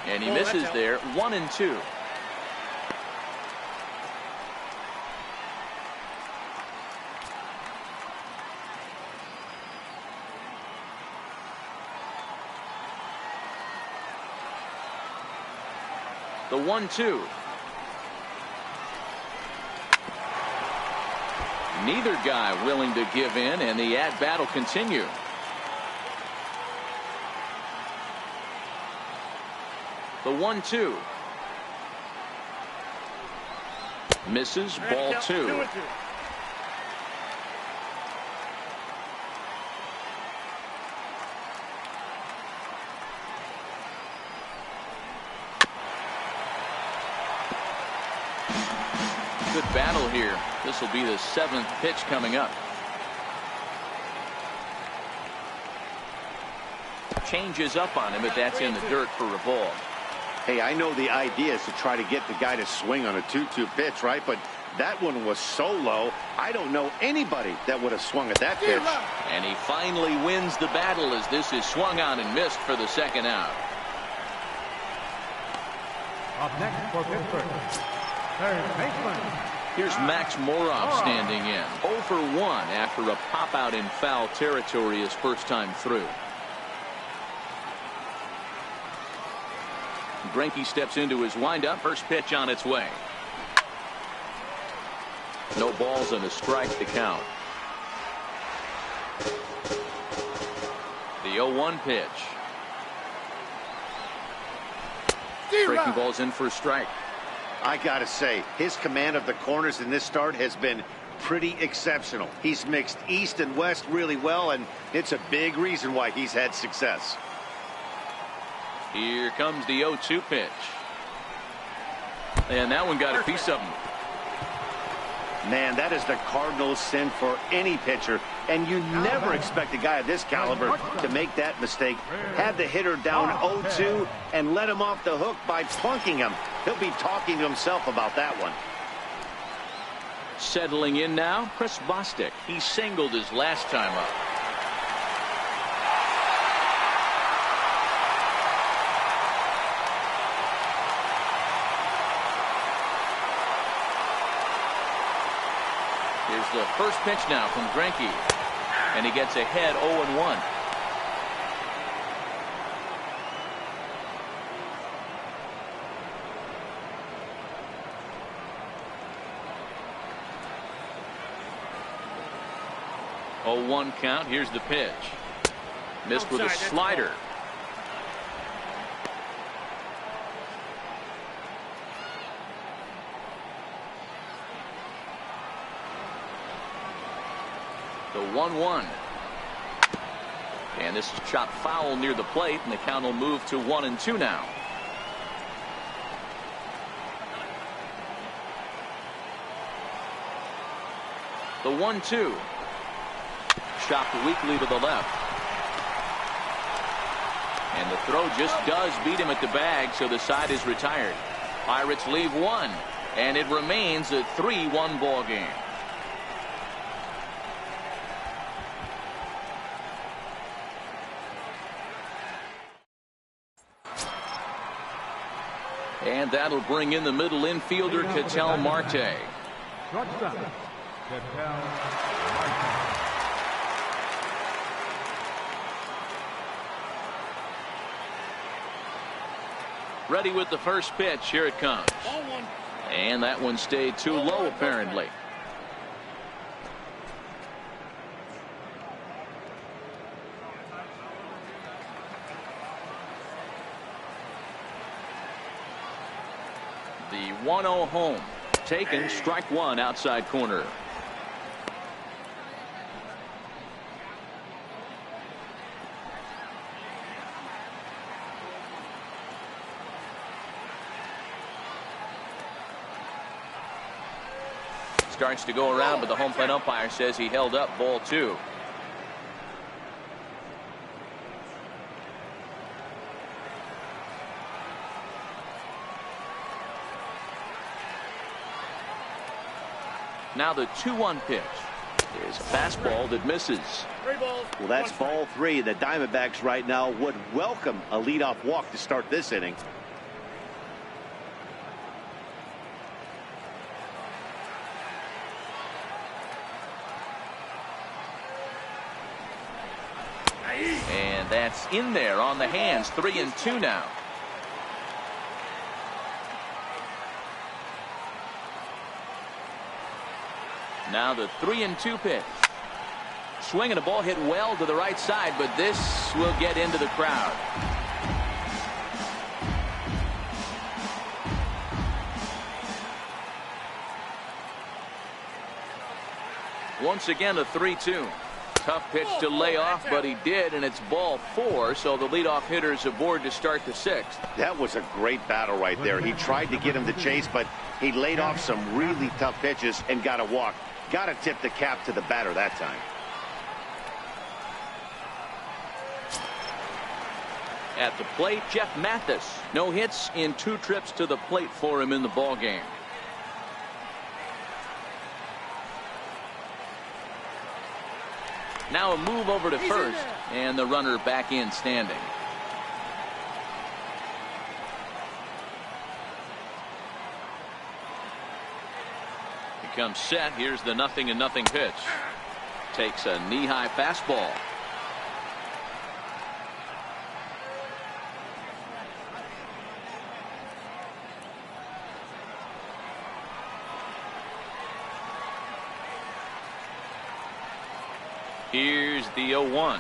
And he misses there. 1-2. The 1-2. Neither guy willing to give in, and the at-bat will continue. The 1-2. Misses. Ball 2. Good battle here. This will be the 7th pitch coming up. Changes up on him, but that's in the dirt for a ball. Hey, I know the idea is to try to get the guy to swing on a 2-2 pitch, right? But that one was so low, I don't know anybody that would have swung at that pitch. And he finally wins the battle as this is swung on and missed for the second out. Up next for Pittsburgh, third baseman. Here's Max Moroff standing in. 0 for 1 after a pop out in foul territory his first time through. Greinke steps into his windup. First pitch on its way. No balls and a strike to count. The 0-1 pitch. Breaking balls in for a strike. I gotta say, his command of the corners in this start has been pretty exceptional. He's mixed east and west really well, and it's a big reason why he's had success. Here comes the 0-2 pitch. And that one got a piece of him. Man, that is the Cardinals' sin for any pitcher, and you never expect a guy of this caliber to make that mistake. Had the hitter down 0-2 and let him off the hook by plunking him. He'll be talking to himself about that one. Settling in now, Chris Bostic. He singled his last time up. Here's the first pitch now from Greinke, and he gets ahead 0-1. Oh, 1 count. Here's the pitch. Missed with a slider. The 1-1. And this is chopped foul near the plate, and the count will move to 1-2 now. The 1-2. Chopped weakly to the left. And the throw just does beat him at the bag, so the side is retired. Pirates leave 1, and it remains a 3-1 ball game. And that'll bring in the middle infielder, Ketel Marte. Ready with the first pitch. Here it comes. And that one stayed too low, apparently. The 1-0 home. Taken, strike one, outside corner. Starts to go around, but the home plate umpire says he held up, ball two. Now the 2-1 pitch. There's a fastball that misses. Well, that's ball three. The Diamondbacks right now would welcome a leadoff walk to start this inning. And that's in there on the hands. 3-2 now. Now the 3-2 pitch. Swinging a ball hit well to the right side, but this will get into the crowd. Once again, a 3-2. Tough pitch to lay off, but he did, and it's ball four, so the leadoff hitter is aboard to start the sixth. That was a great battle right there. He tried to get him to chase, but he laid off some really tough pitches and got a walk. Got to tip the cap to the batter that time. At the plate, Jeff Mathis. No hits in 2 trips to the plate for him in the ballgame. Now a move over to first, and the runner back in standing. Becomes set. Here's the 0-0 pitch. Takes a knee-high fastball. Here's the 0-1.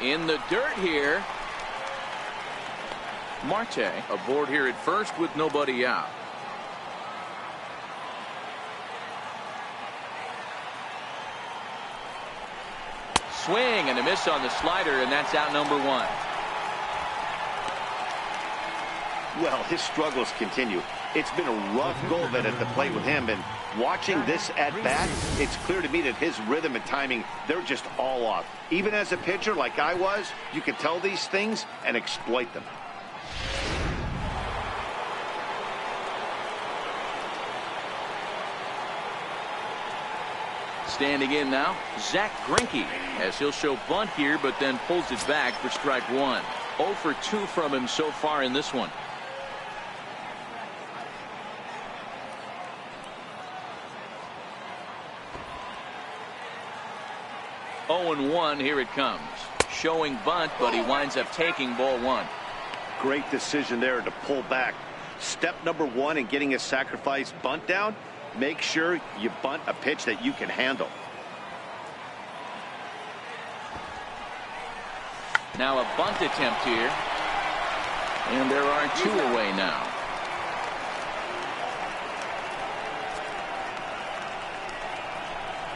In the dirt here. Marte aboard here at first with nobody out. Swing and a miss on the slider, and that's out number one. Well, his struggles continue. It's been a rough go-of-it at the plate with him, and watching this at-bat, it's clear to me that his rhythm and timing, they're just all off. Even as a pitcher like I was, you can tell these things and exploit them. Standing in now, Zach Greinke, as he'll show bunt here, but then pulls it back for strike one. 0 for 2 from him so far in this one. Oh, 1, here it comes. Showing bunt, but he winds up taking ball one. Great decision there to pull back. Step number one in getting a sacrifice bunt down, make sure you bunt a pitch that you can handle. Now a bunt attempt here. And there are 2 away now.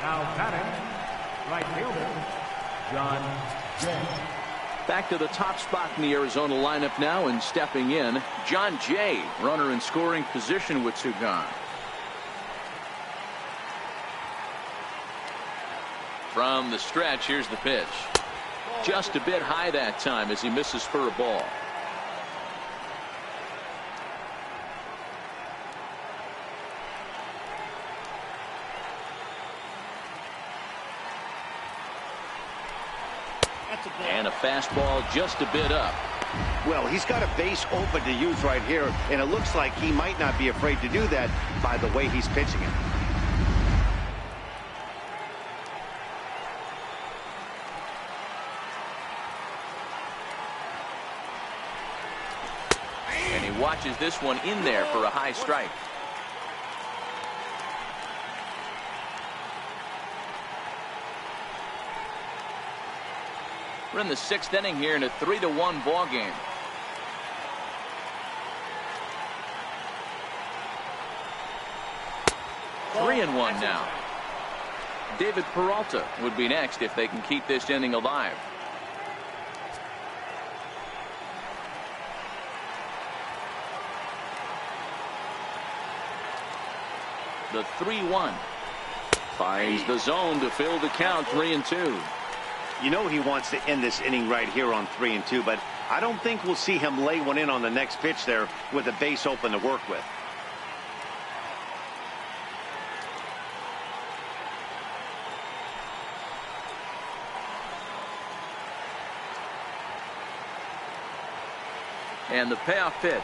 Now batting, right fielder, John Jay. Back to the top spot in the Arizona lineup now, and stepping in, John Jay, runner in scoring position with 2 gone. From the stretch, here's the pitch. Just a bit high that time as he misses for a ball. And a fastball just a bit up. Well, he's got a base open to use right here, and it looks like he might not be afraid to do that by the way he's pitching it. watches this one in there for a high strike. We're in the 6th inning here in a 3-1 ball game. Three and one now. David Peralta would be next if they can keep this inning alive. The 3-1 finds the zone to fill the count. 3-2. You know he wants to end this inning right here on 3-2, but I don't think we'll see him lay one in on the next pitch there with a base open to work with. And the payoff pitch.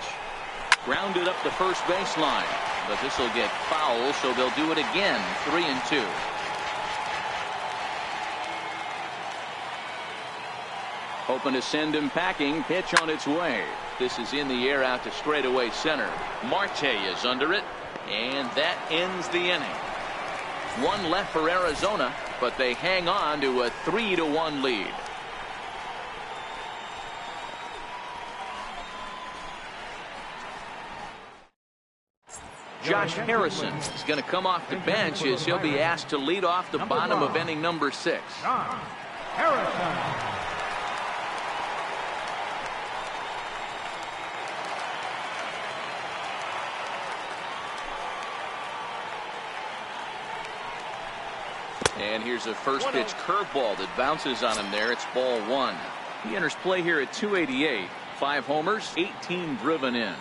Grounded up the first baseline. But this will get foul, so they'll do it again. 3-2. Hoping to send him packing. Pitch on its way. This is in the air out to straightaway center. Marte is under it. And that ends the inning. One left for Arizona, but they hang on to a 3-1 lead. Josh Harrison is going to come off the bench as he'll be asked to lead off the bottom of inning number 6. Harrison. And here's a first pitch curveball that bounces on him there. It's ball 1. He enters play here at 288. 5 homers, 18 driven in.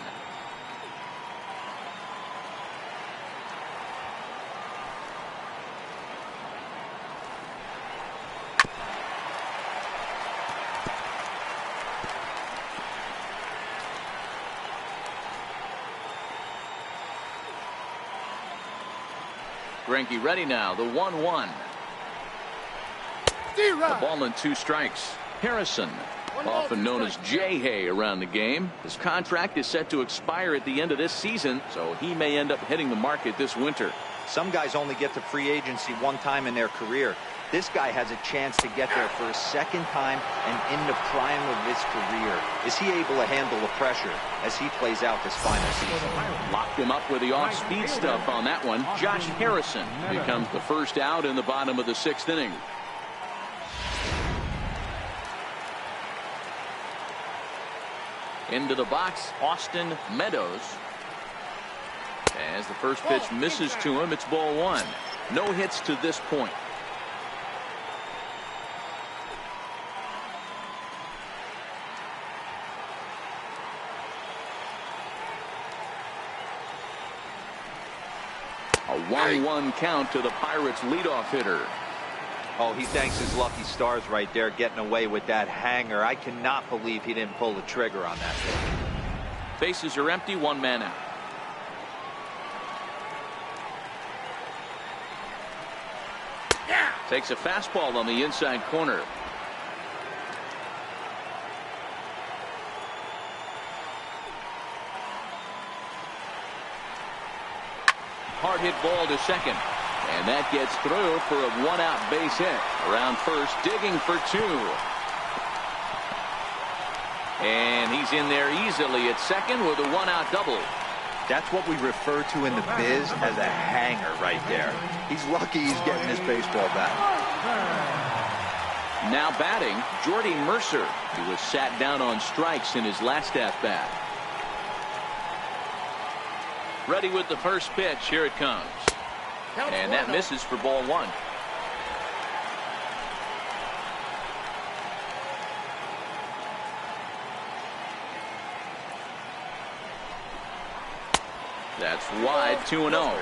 Greinke ready now. The 1-1. A ball and 2 strikes. Harrison, often known as J-Hay around the game. His contract is set to expire at the end of this season, so he may end up hitting the market this winter. Some guys only get to free agency one time in their career. This guy has a chance to get there for a second time and in the prime of his career. Is he able to handle the pressure as he plays out this final season? Locked him up with the off-speed stuff on that one. Josh Harrison becomes the first out in the bottom of the 6th inning. Into the box, Austin Meadows. As the first pitch misses to him, it's ball 1. No hits to this point. A 1-1 count to the Pirates leadoff hitter. Oh, he thanks his lucky stars right there getting away with that hanger. I cannot believe he didn't pull the trigger on that pitch. Bases are empty, 1 man out. Takes a fastball on the inside corner. Hard hit ball to second. And that gets through for a 1-out base hit. Around first, digging for 2. And he's in there easily at second with a 1-out double. That's what we refer to in the biz as a hanger right there. He's lucky he's getting his baseball back. Now batting, Jordy Mercer, who was sat down on strikes in his last at-bat. Ready with the first pitch. Here it comes. And that misses for ball 1. That's wide. 2-0.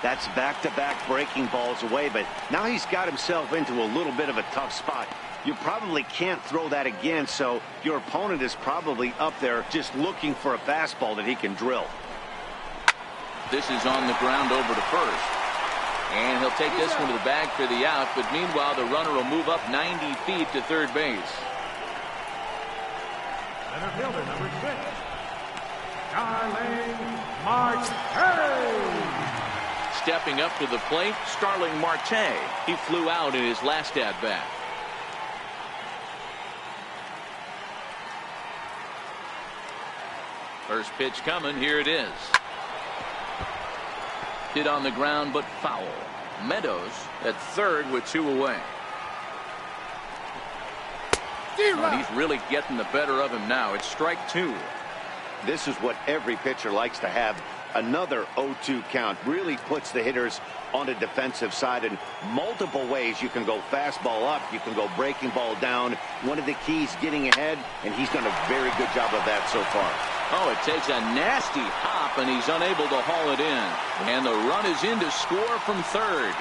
That's back-to-back breaking balls away, but now he's got himself into a little bit of a tough spot. You probably can't throw that again, so your opponent is probably up there just looking for a fastball that he can drill. This is on the ground over to first. And he'll take this one to the bag for the out, but meanwhile the runner will move up 90 feet to third base. Center fielder number 6. Starling Marte. Stepping up to the plate, Starling Marte. He flew out in his last at-bat. First pitch coming. Here it is. Hit on the ground, but foul. Meadows at third with 2 away. And he's really getting the better of him now. It's strike 2. This is what every pitcher likes to have. Another 0-2 count really puts the hitters on the defensive side in multiple ways. You can go fastball up, you can go breaking ball down. One of the keys, getting ahead, and he's done a very good job of that so far. Oh, it takes a nasty hop, and he's unable to haul it in. And the run is in to score from third.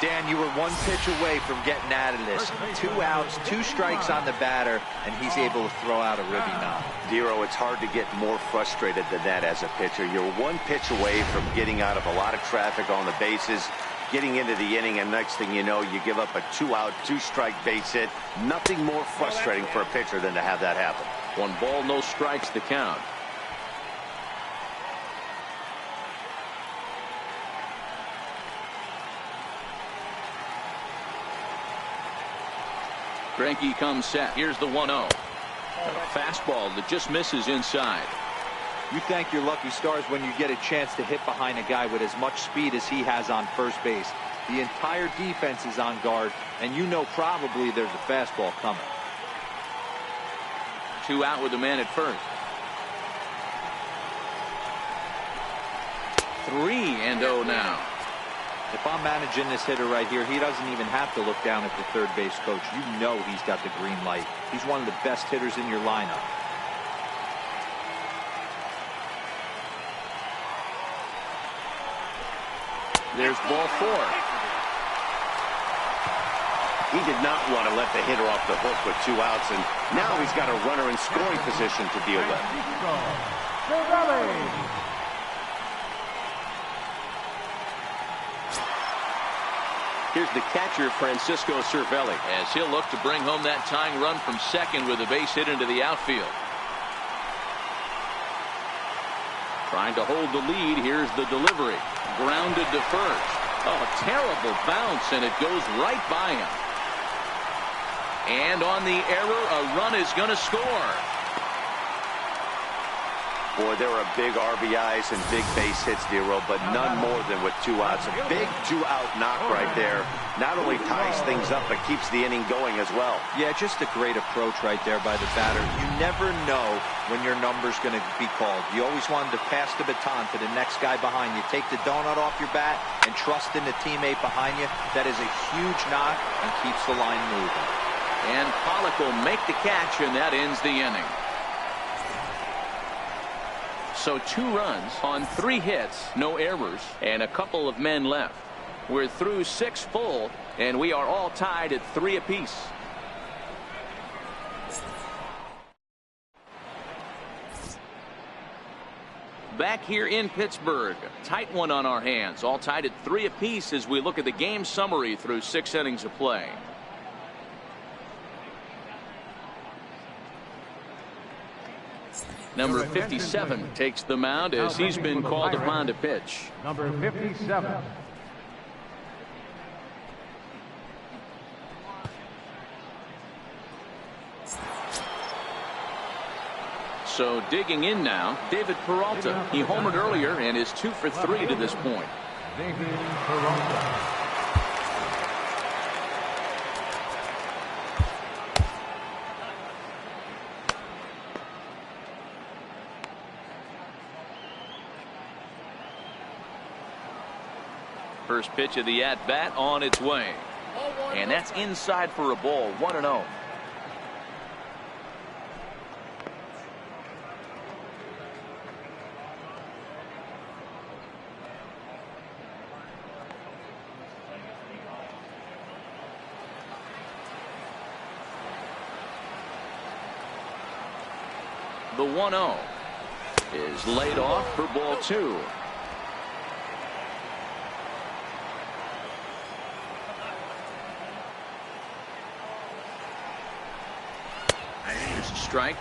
Dan, you were 1 pitch away from getting out of this. 2 outs, 2 strikes on the batter, and he's able to throw out a ribby now. Dero, it's hard to get more frustrated than that as a pitcher. You're 1 pitch away from getting out of a lot of traffic on the bases, getting into the inning, and next thing you know, you give up a 2-out, 2-strike base hit. Nothing more frustrating for a pitcher than to have that happen. 1 ball, no strikes the count. Greinke comes set. Here's the 1-0. A fastball that just misses inside. You thank your lucky stars when you get a chance to hit behind a guy with as much speed as he has on first base. The entire defense is on guard, and you know probably there's a fastball coming. 2 out with a man at first. 3-0 now. If I'm managing this hitter right here, he doesn't even have to look down at the third base coach. You know he's got the green light. He's one of the best hitters in your lineup. There's ball 4. He did not want to let the hitter off the hook with 2 outs, and now he's got a runner in scoring position to deal with. Here's the catcher, Francisco Cervelli, as he'll look to bring home that tying run from second with a base hit into the outfield. Trying to hold the lead. Here's the delivery. Grounded to first. Oh, terrible bounce, and it goes right by him. And on the error, a run is going to score. Boy, there are big RBIs and big base hits, Dero, but none more than with 2 outs. A big 2-out knock right there. Not only ties things up, but keeps the inning going as well. Yeah, just a great approach right there by the batter. You never know when your number's going to be called. You always want to pass the baton to the next guy behind you. Take the donut off your bat and trust in the teammate behind you. That is a huge knock and keeps the line moving. And Pollock will make the catch, and that ends the inning. So 2 runs on 3 hits, no errors, and a couple of men left. We're through 6 full, and we are all tied at 3 apiece. Back here in Pittsburgh, tight one on our hands, all tied at 3 apiece as we look at the game summary through 6 innings of play. Number 57 takes the mound as he's been called upon to pitch. Number 57. So digging in now, David Peralta. He homered earlier and is 2 for 3 to this point. David Peralta. First pitch of the at-bat on its way. And that's inside for a ball, 1-0. The 1-0 is laid off for ball 2. Strike.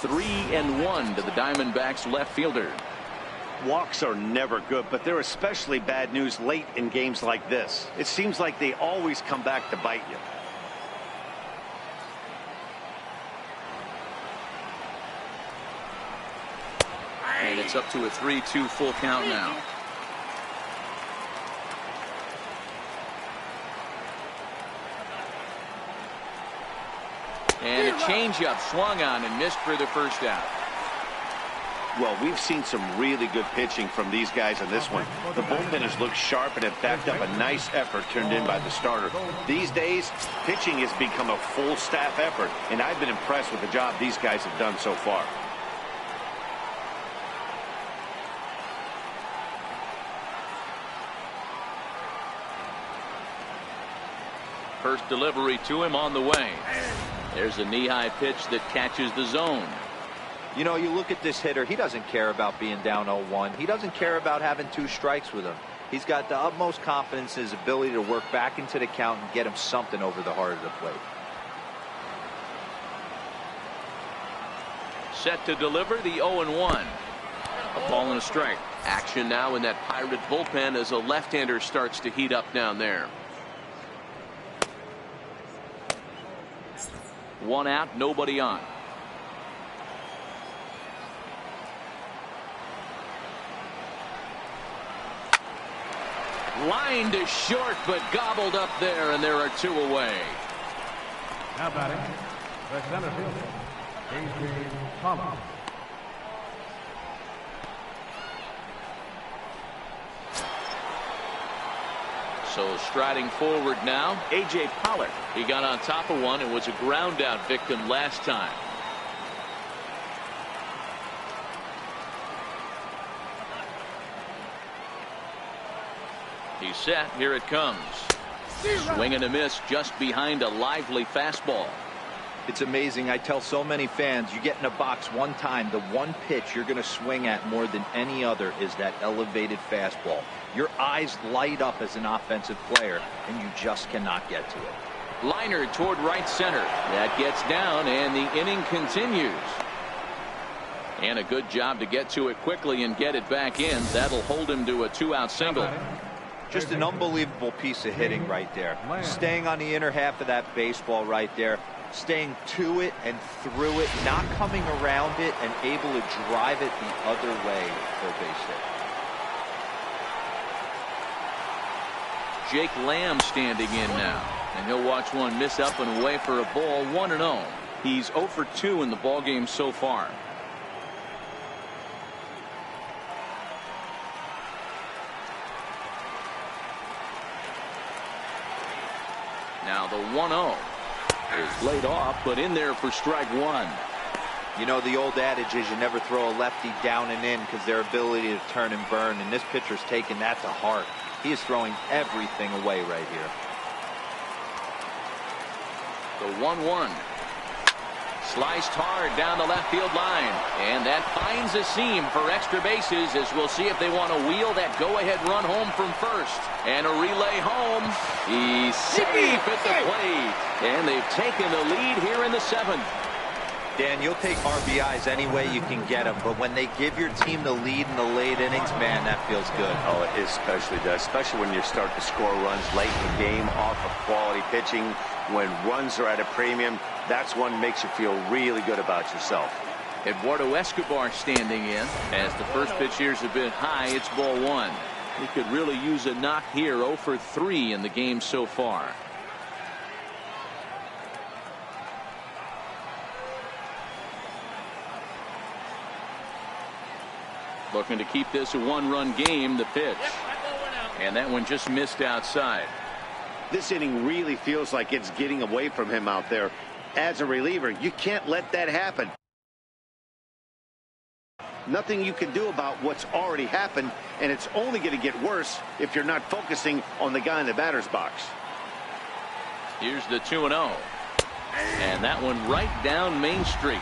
3-1 to the Diamondbacks left fielder. Walks are never good, but they're especially bad news late in games like this. It seems like they always come back to bite you. And it's up to a 3-2 full count now. And a changeup swung on and missed for the first out. Well, we've seen some really good pitching from these guys in this one. The bullpenners look sharp and have backed up a nice effort turned in by the starter. These days, pitching has become a full staff effort, and I've been impressed with the job these guys have done so far. First delivery to him on the way. There's a knee-high pitch that catches the zone. You know, you look at this hitter, he doesn't care about being down 0-1. He doesn't care about having 2 strikes with him. He's got the utmost confidence in his ability to work back into the count and get him something over the heart of the plate. Set to deliver the 0-1. A ball and a strike. Action now in that Pirate bullpen as a left-hander starts to heat up down there. 1 out, nobody on. Line to short, but gobbled up there, and there are 2 away. Now batting, the center fielder, A.J. Thomas. So striding forward now, A.J. Pollard. He got on top of one and was a ground out victim last time. He's set. Here it comes. Swing and a miss just behind a lively fastball. It's amazing. I tell so many fans, you get in a box one time, the one pitch you're going to swing at more than any other is that elevated fastball. Your eyes light up as an offensive player, and you just cannot get to it. Liner toward right center. That gets down, and the inning continues. And a good job to get to it quickly and get it back in. That'll hold him to a 2-out single. Just an unbelievable piece of hitting right there. Staying on the inner half of that baseball right there. Staying to it and through it, not coming around it, and able to drive it the other way for a base hit. Jake Lamb standing in now, and he'll watch one miss up and away for a ball. 1-0. He's 0 for 2 in the ballgame so far. Now the 1-0 is laid off, but in there for strike 1. You know, the old adage is you never throw a lefty down and in because their ability to turn and burn, and this pitcher's taking that to heart. He is throwing everything away right here. The 1-1. Sliced hard down the left field line, and that finds a seam for extra bases as we'll see if they want to wheel that go-ahead run home from first. And a relay home. He's safe at the plate, and they've taken the lead here in the 7th. Dan, you'll take RBIs any way you can get them, but when they give your team the lead in the late innings, man, that feels good. Oh, it especially does, especially when you start to score runs late in the game off of quality pitching. When runs are at a premium, that's one makes you feel really good about yourself. Eduardo Escobar standing in. As the first pitch here's a bit high, it's ball 1. He could really use a knock here. 0 for 3 in the game so far. Looking to keep this a 1-run game. The pitch, and that one just missed outside. This inning really feels like it's getting away from him out there. As a reliever, you can't let that happen. Nothing you can do about what's already happened, and it's only going to get worse if you're not focusing on the guy in the batter's box. Here's the 2-0, and that one right down Main Street.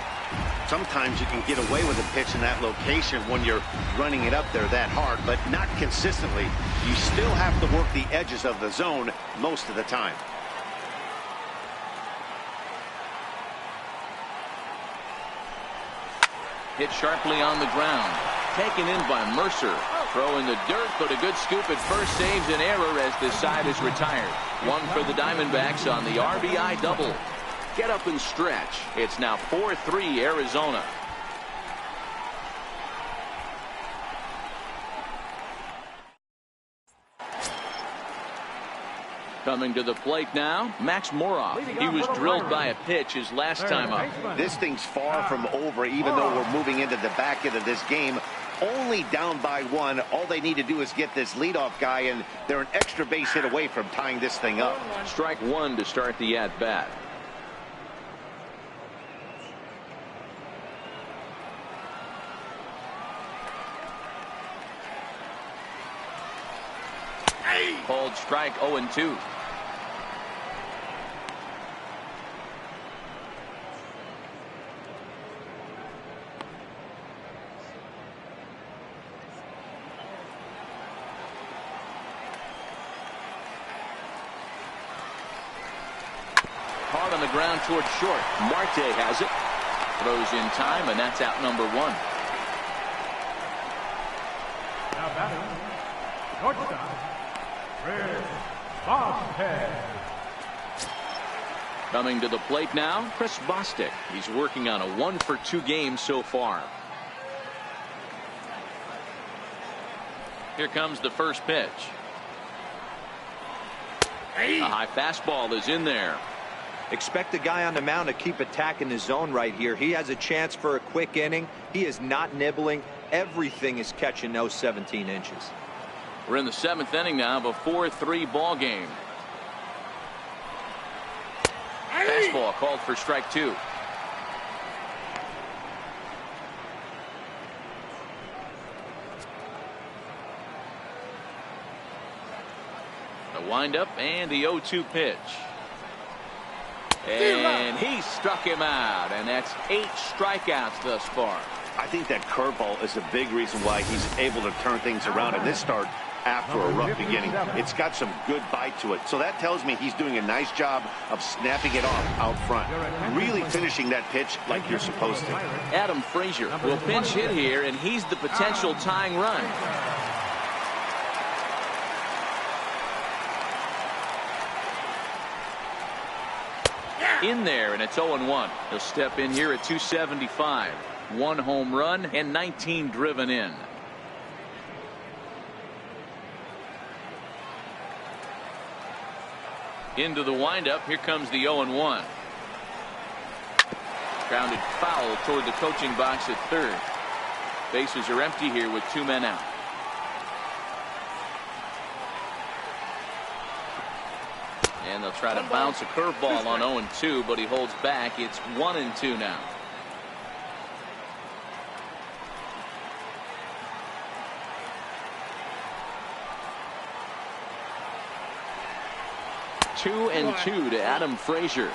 Sometimes you can get away with a pitch in that location when you're running it up there that hard, but not consistently. You still have to work the edges of the zone most of the time. Hit sharply on the ground. Taken in by Mercer. Throw in the dirt, but a good scoop at first saves an error as this side is retired. One for the Diamondbacks on the RBI double. Get up and stretch. It's now 4-3 Arizona. Coming to the plate now, Max Moroff. He was drilled by a pitch his last time up. This thing's far from over, even though we're moving into the back end of this game. Only down by one. All they need to do is get this leadoff guy, and they're an extra base hit away from tying this thing up. Strike one to start the at-bat. Called strike 0-2. Hard on the ground towards short. Marte has it. Throws in time, and that's out number one. Now batting, shortstop, coming to the plate now, Chris Bostic. He's working on a 1-for-2 game so far. Here comes the first pitch. A high fastball is in there. Expect the guy on the mound to keep attacking the zone right here. He has a chance for a quick inning. He is not nibbling. Everything is catching those 17 inches. We're in the 7th inning now of a 4-3 ball game. Fastball called for strike two. The windup and the 0-2 pitch. And he struck him out, and that's 8 strikeouts thus far. I think that curveball is a big reason why he's able to turn things around in this start after a rough beginning. It's got some good bite to it. So that tells me he's doing a nice job of snapping it off out front. Really finishing that pitch like you're supposed to. Adam Frazier will pinch hit here, and he's the potential tying run. In there, and it's 0-1. He'll step in here at 275. 1 home run and 19 driven in. Into the windup. Here comes the 0-1. Grounded foul toward the coaching box at third. Bases are empty here with 2 men out. And they'll try to bounce a curveball on 0-2, but he holds back. It's 1-2 now. Two and 2 to Adam Frazier.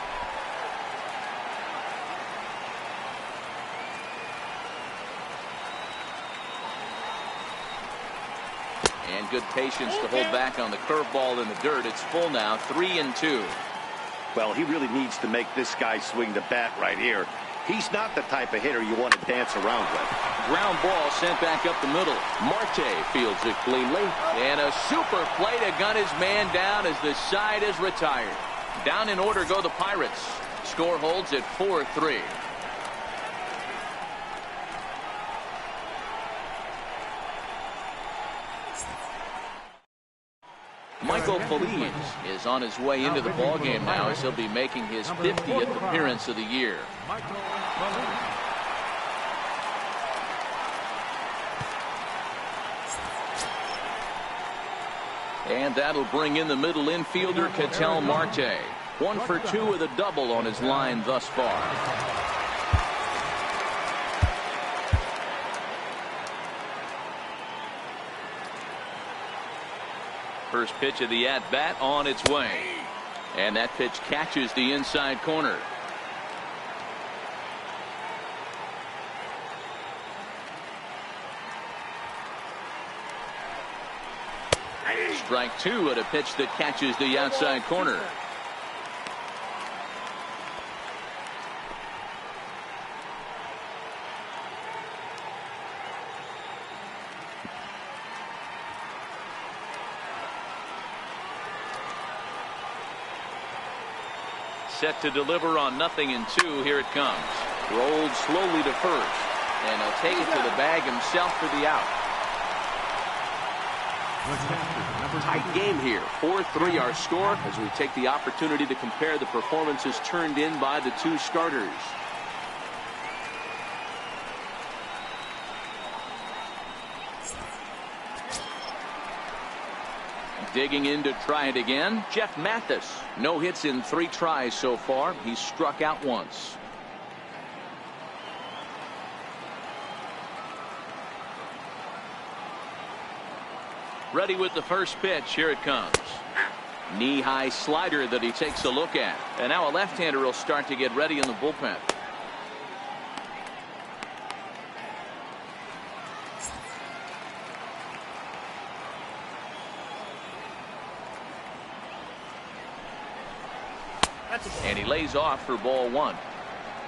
And good patience to hold back on the curveball in the dirt. It's full now, 3-2. Well, he really needs to make this guy swing the bat right here. He's not the type of hitter you want to dance around with. Ground ball sent back up the middle. Marte fields it cleanly. And a super play to gun his man down as the side is retired. Down in order go the Pirates. Score holds at 4-3. Michael Feliz is on his way into the ballgame now as he'll be making his 50th appearance of the year. And that'll bring in the middle infielder, Ketel Marte. 1 for 2 with a double on his line thus far. First pitch of the at-bat on its way. And that pitch catches the inside corner. Strike two at a pitch that catches the outside corner. set to deliver on 0-2. Here it comes. Rolled slowly to first. And he'll take it to the bag himself for the out. Tight game here. 4-3 our score as we take the opportunity to compare the performances turned in by the two starters. Digging in to try it again, Jeff Mathis. No hits in 3 tries so far. He's struck out once. Ready with the first pitch. Here it comes. Knee-high slider that he takes a look at. And now a left-hander will start to get ready in the bullpen. And he lays off for ball 1.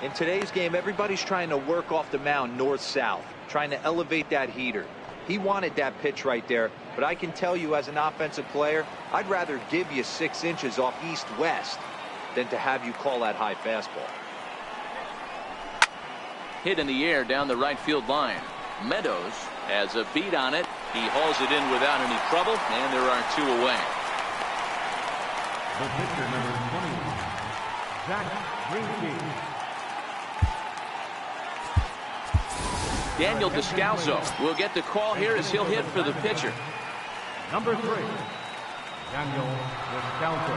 In today's game, everybody's trying to work off the mound north-south, trying to elevate that heater. He wanted that pitch right there, but I can tell you as an offensive player, I'd rather give you 6 inches off east-west than to have you call that high fastball. Hit in the air down the right field line. Meadows has a beat on it. He hauls it in without any trouble, and there are 2 away. The pitcher, number 20, Zach Greinke. Daniel Descalso will get the call here as he'll hit for the pitcher. Number 3, Daniel Descalso.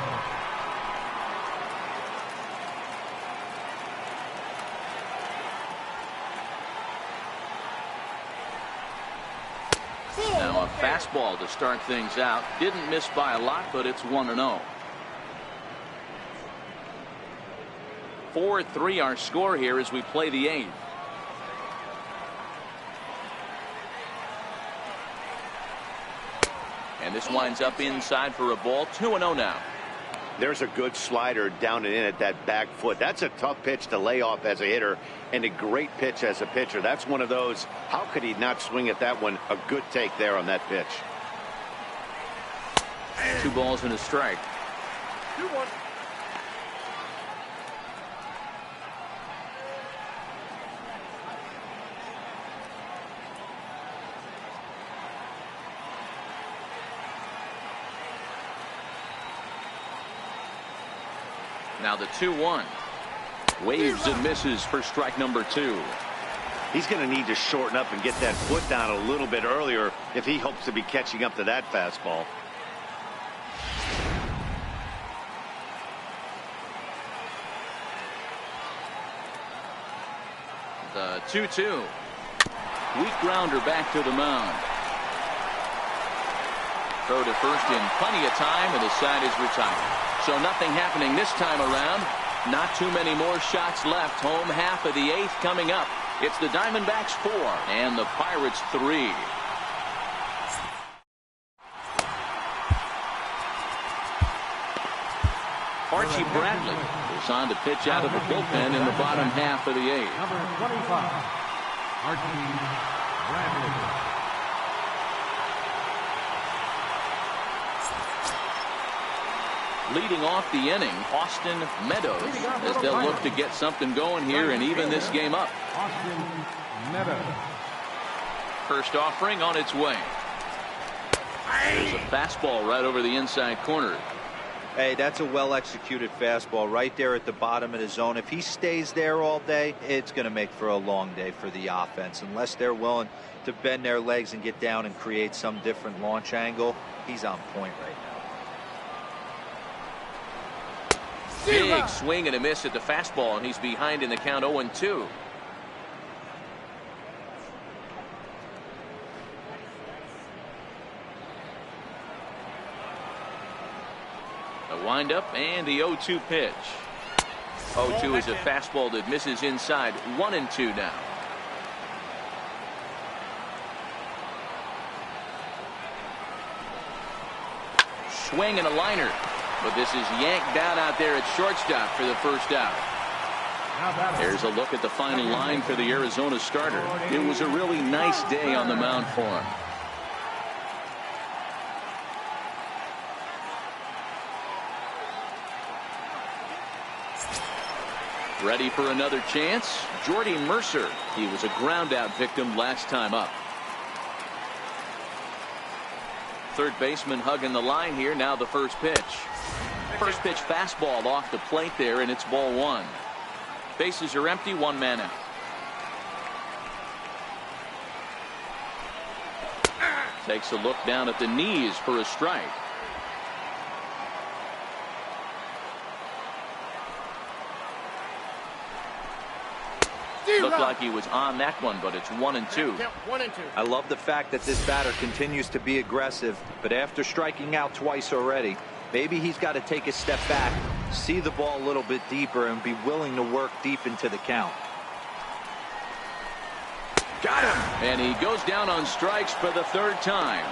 Now a fastball to start things out. Didn't miss by a lot, but it's 1-0. 4-3 our score here as we play the 8th. And this winds up inside for a ball. 2-0 now. There's a good slider down and in at that back foot. That's a tough pitch to lay off as a hitter and a great pitch as a pitcher. That's one of those. How could he not swing at that one? A good take there on that pitch. 2 balls and a strike. 2-1. Now the 2-1. Waves and misses for strike number 2. He's going to need to shorten up and get that foot down a little bit earlier if he hopes to be catching up to that fastball. The 2-2. Weak grounder back to the mound. Throw to first in plenty of time, and the side is retired. So nothing happening this time around. Not too many more shots left. Home half of the 8th coming up. It's the Diamondbacks 4 and the Pirates 3. Archie Bradley is on to pitch out of the bullpen in the bottom half of the 8th. Number 25, Archie Bradley. Leading off the inning, Austin Meadows, as they'll look to get something going here and even this game up. Austin Meadows. First offering on its way. There's a fastball right over the inside corner. Hey, that's a well-executed fastball right there at the bottom of the zone. If he stays there all day, it's going to make for a long day for the offense. Unless they're willing to bend their legs and get down and create some different launch angle, he's on point right now. Big swing and a miss at the fastball, and he's behind in the count 0-2. A windup and the 0-2 pitch. 0-2 is a fastball that misses inside. 1-2 now. Swing and a liner. But this is yanked down out there at shortstop for the first out. Here's a look at the final line for the Arizona starter. It was a really nice day on the mound for him. Ready for another chance? Jordy Mercer. He was a ground out victim last time up. Third baseman hugging the line here. Now the first pitch. First pitch fastball off the plate there, and it's ball one. Bases are empty, one man out. Takes a look down at the knees for a strike. Looked like he was on that one, but it's 1-2. I love the fact that this batter continues to be aggressive, but after striking out twice already, maybe he's got to take a step back, see the ball a little bit deeper, and be willing to work deep into the count. Got him! And he goes down on strikes for the third time.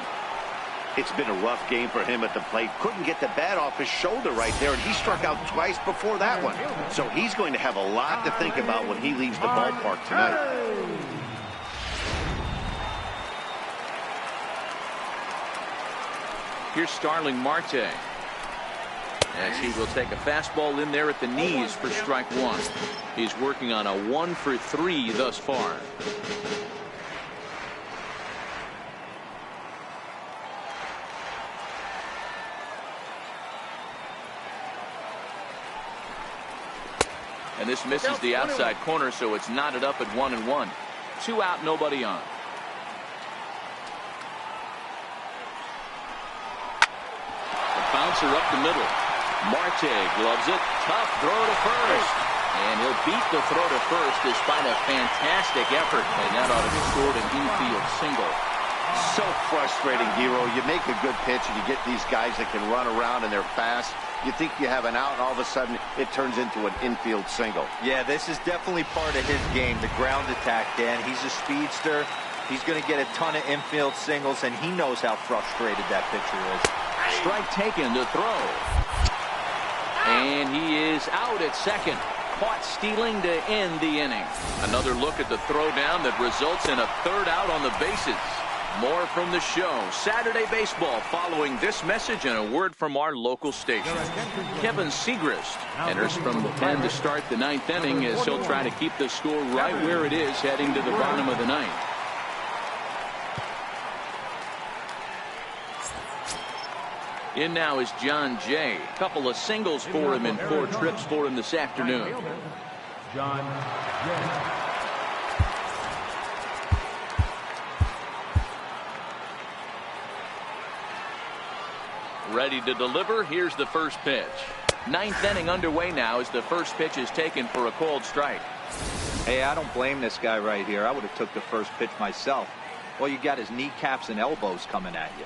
It's been a rough game for him at the plate. Couldn't get the bat off his shoulder right there, and he struck out twice before that one. So he's going to have a lot to think about when he leaves the ballpark tonight. Here's Starling Marte, as he will take a fastball in there at the knees for strike one. He's working on a 1-for-3 thus far. And this misses the outside corner, so it's knotted up at 1-1. 2 out, nobody on. The bouncer up the middle. Marte gloves it. Tough throw to first. And he'll beat the throw to first despite a fantastic effort. And that ought to be scored an infield single. So frustrating, Hero. You make a good pitch and you get these guys that can run around and they're fast. You think you have an out, and all of a sudden it turns into an infield single. Yeah, this is definitely part of his game, the ground attack, Dan. He's a speedster. He's going to get a ton of infield singles, and he knows how frustrated that pitcher is. Strike taken to throw. And he is out at second. Caught stealing to end the inning. Another look at the throwdown that results in a third out on the bases. More from the show. Saturday baseball following this message and a word from our local station. Kevin Segrist enters from the pen to start the ninth inning as he'll try to keep the score right where it is heading to the bottom of the ninth. In now is John Jay. Couple of singles for him and 4 trips for him this afternoon. John Jay. Ready to deliver. Here's the first pitch. Ninth inning underway now as the first pitch is taken for a called strike. Hey, I don't blame this guy right here. I would have took the first pitch myself. All you got is kneecaps and elbows coming at you.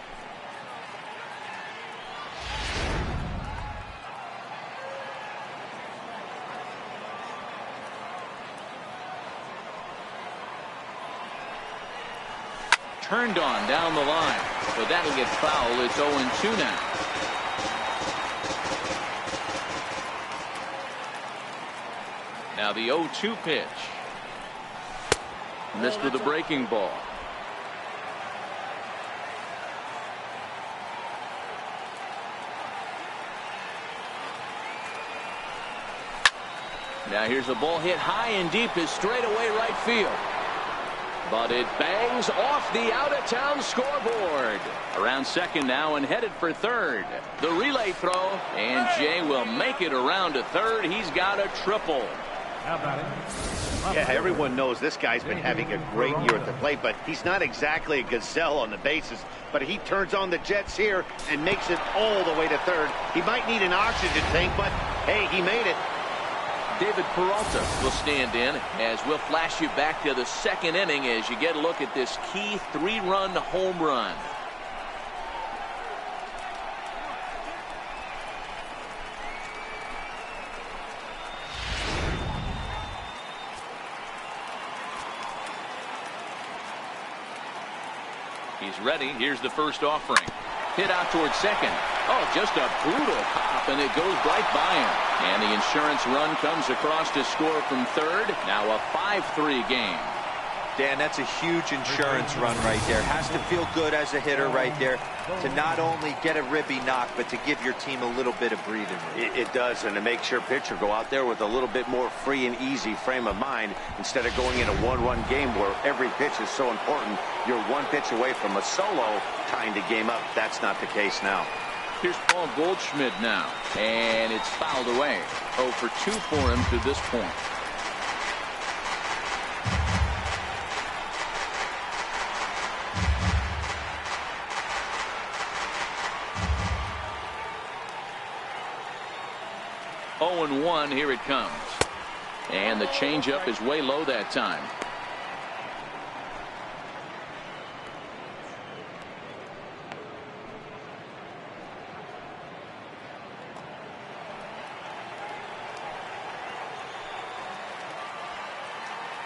Turned on down the line, but that'll get foul. It's 0-2 now. Now the 0-2 pitch. Missed with a breaking ball. Now here's a ball hit high and deep is straightaway right field. But it bangs off the out-of-town scoreboard. Around second now and headed for third. The relay throw, and Jay will make it around to third. He's got a triple. How about it? Yeah, everyone knows this guy's been having a great year at the plate, but he's not exactly a gazelle on the bases. But he turns on the jets here and makes it all the way to third. He might need an oxygen tank, but hey, he made it. David Peralta will stand in as we'll flash you back to the second inning as you get a look at this key 3-run home run. He's ready. Here's the first offering. Hit out towards second. Oh, just a brutal pop, and it goes right by him. And the insurance run comes across to score from third. Now a 5-3 game. Dan, that's a huge insurance run right there. Has to feel good as a hitter right there to not only get a ribby knock, but to give your team a little bit of breathing room. It does, and to make sure pitcher go out there with a little bit more free and easy frame of mind instead of going in a one-run game where every pitch is so important. You're one pitch away from a solo tying the game up. That's not the case now. Here's Paul Goldschmidt now, and it's fouled away. 0 for 2 for him to this point. Oh and 1, here it comes. And the changeup is way low that time.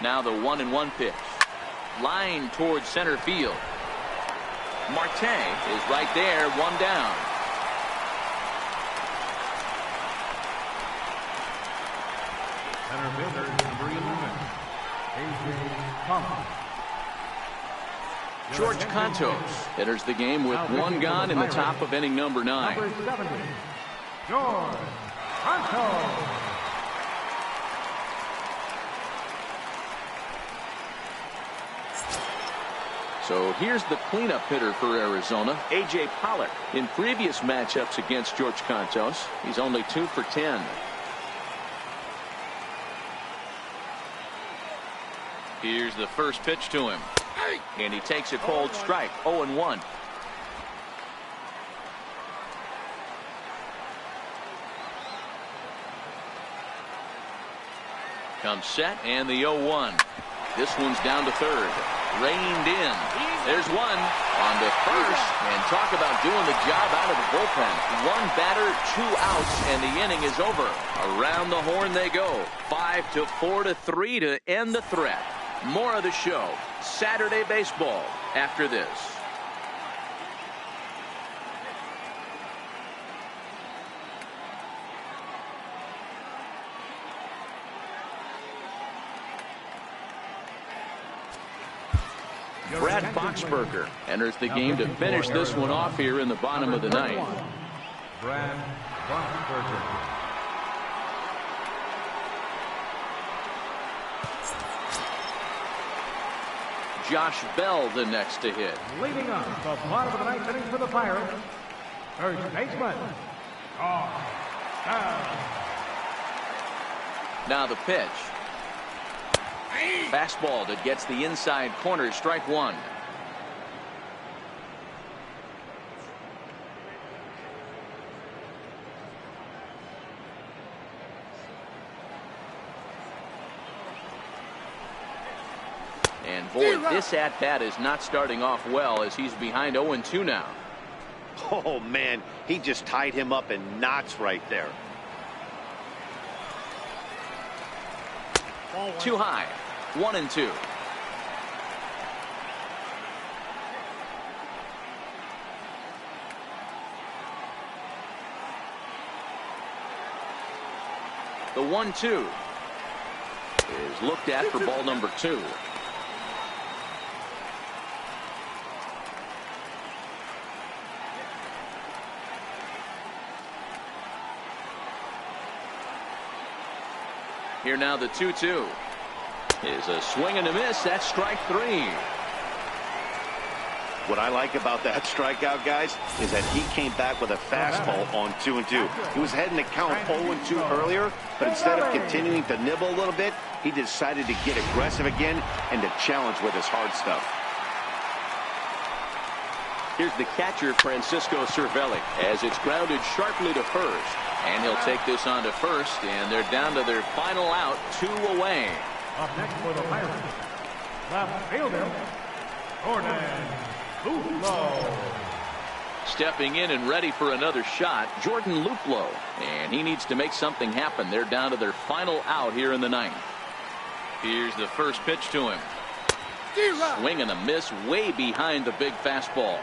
Now the 1-1 pitch. Line towards center field. Marte is right there, one down. Center fielder, number 11, A.J. Thomas. George Contos enters the game with one gone in the top of inning number 9. Number 70, George Conto. So here's the cleanup hitter for Arizona, A.J. Pollock. In previous matchups against George Contos, he's only 2 for 10. Here's the first pitch to him. And he takes a cold strike. 0-1. Comes set, and the 0-1. This one's down to third. Reined in. There's one on to first. And talk about doing the job out of the bullpen. One batter, 2 outs, and the inning is over. Around the horn they go. 5-4-3 to end the threat. More of the show. Saturday baseball after this. Brad Boxberger enters the game to finish this one off here in the bottom of the ninth. Brad Boxberger. Josh Bell the next to hit. Leading up the bottom of the ninth inning for the Pirates, first baseman, Now the pitch. Fastball that gets the inside corner, strike 1. And boy, this at-bat is not starting off well as he's behind 0-2 now. Oh, man, he just tied him up in knots right there. Too high. 1-2. The 1-2 is looked at for ball number 2. Here now the 2-2 is a swing and a miss. That's strike 3. What I like about that strikeout, guys, is that he came back with a fastball on 2-2. He was heading to count 0-2 earlier, but instead of continuing to nibble a little bit, he decided to get aggressive again and to challenge with his hard stuff. Here's the catcher, Francisco Cervelli, as it's grounded sharply to first. And he'll take this on to first, and they're down to their final out, 2 away. Up next for the Pirates, left fielder, Jordan Luplow. Stepping in and ready for another shot, Jordan Luplow. And he needs to make something happen. They're down to their final out here in the ninth. Here's the first pitch to him. Swing and a miss way behind the big fastball.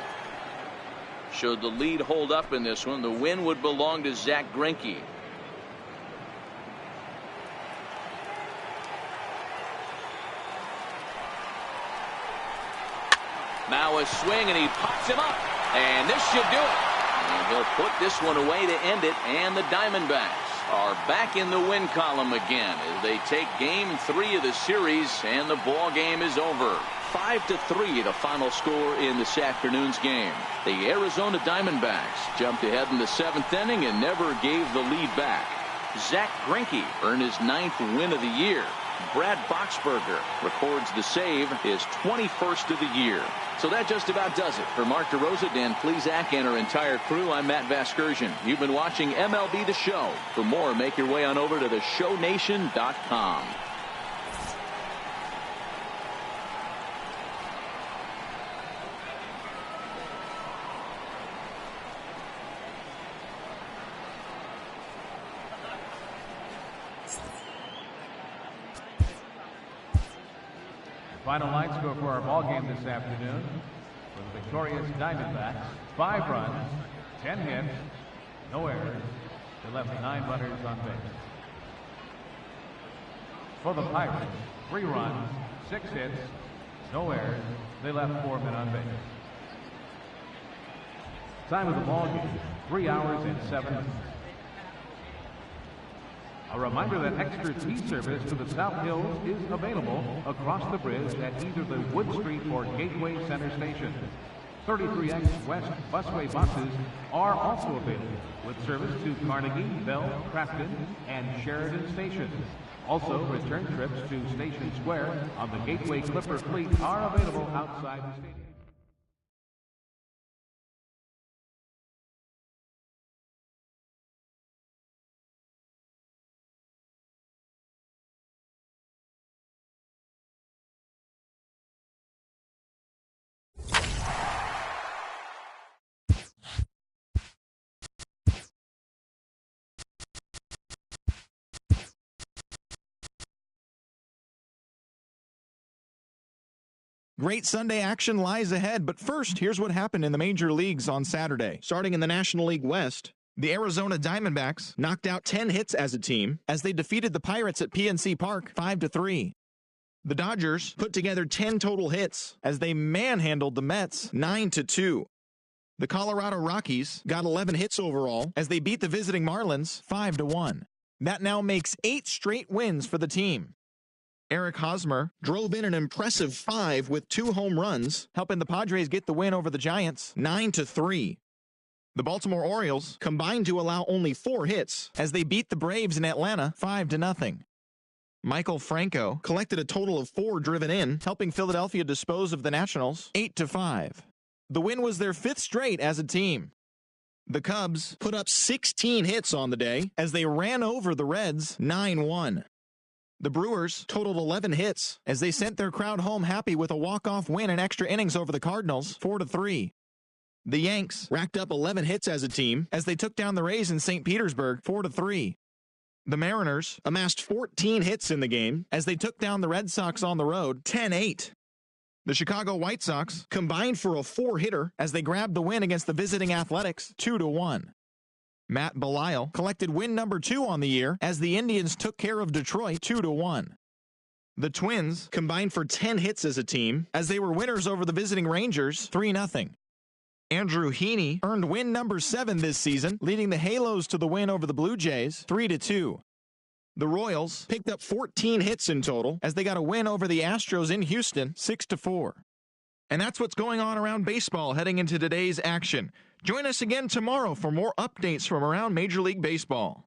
Should the lead hold up in this one, the win would belong to Zach Greinke. Now a swing, and he pops him up. And this should do it. And he'll put this one away to end it. And the Diamondbacks are back in the win column again as they take game 3 of the series, and the ball game is over. 5-3 the final score in this afternoon's game. The Arizona Diamondbacks jumped ahead in the 7th inning and never gave the lead back. Zach Greinke earned his 9th win of the year. Brad Boxberger records the save, his 21st of the year. So that just about does it. For Mark DeRosa, Dan Plesac, and our entire crew, I'm Matt Vasgersian. You've been watching MLB The Show. For more, make your way on over to theshownation.com. Final line score for our ball game this afternoon for the victorious Diamondbacks: 5 runs, 10 hits, no errors. They left 9 runners on base. For the Pirates, 3 runs, 6 hits, no errors. They left 4 men on base. Time of the ball game: 3 hours and 7 minutes. A reminder that extra tea service to the South Hills is available across the bridge at either the Wood Street or Gateway Center station. 33X West busway buses are also available with service to Carnegie, Bell, Crafton, and Sheridan stations. Also, return trips to Station Square on the Gateway Clipper fleet are available outside the stadium. Great Sunday action lies ahead, but first, here's what happened in the major leagues on Saturday. Starting in the National League West, the Arizona Diamondbacks knocked out 10 hits as a team as they defeated the Pirates at PNC Park 5-3. The Dodgers put together 10 total hits as they manhandled the Mets 9-2. The Colorado Rockies got 11 hits overall as they beat the visiting Marlins 5-1. That now makes 8 straight wins for the team. Eric Hosmer drove in an impressive 5 with 2 home runs, helping the Padres get the win over the Giants 9-3. The Baltimore Orioles combined to allow only 4 hits as they beat the Braves in Atlanta 5-0. Michael Franco collected a total of 4 driven in, helping Philadelphia dispose of the Nationals 8-5. The win was their 5th straight as a team. The Cubs put up 16 hits on the day as they ran over the Reds 9-1. The Brewers totaled 11 hits as they sent their crowd home happy with a walk-off win in extra innings over the Cardinals 4-3. The Yanks racked up 11 hits as a team as they took down the Rays in St. Petersburg 4-3. The Mariners amassed 14 hits in the game as they took down the Red Sox on the road 10-8. The Chicago White Sox combined for a 4-hitter as they grabbed the win against the visiting Athletics 2-1. Matt Belisle collected win number 2 on the year as the Indians took care of Detroit 2-1. The Twins combined for 10 hits as a team as they were winners over the visiting Rangers 3-0. Andrew Heaney earned win number 7 this season, leading the Halos to the win over the Blue Jays 3-2. The Royals picked up 14 hits in total as they got a win over the Astros in Houston 6-4. And that's what's going on around baseball heading into today's action. Join us again tomorrow for more updates from around Major League Baseball.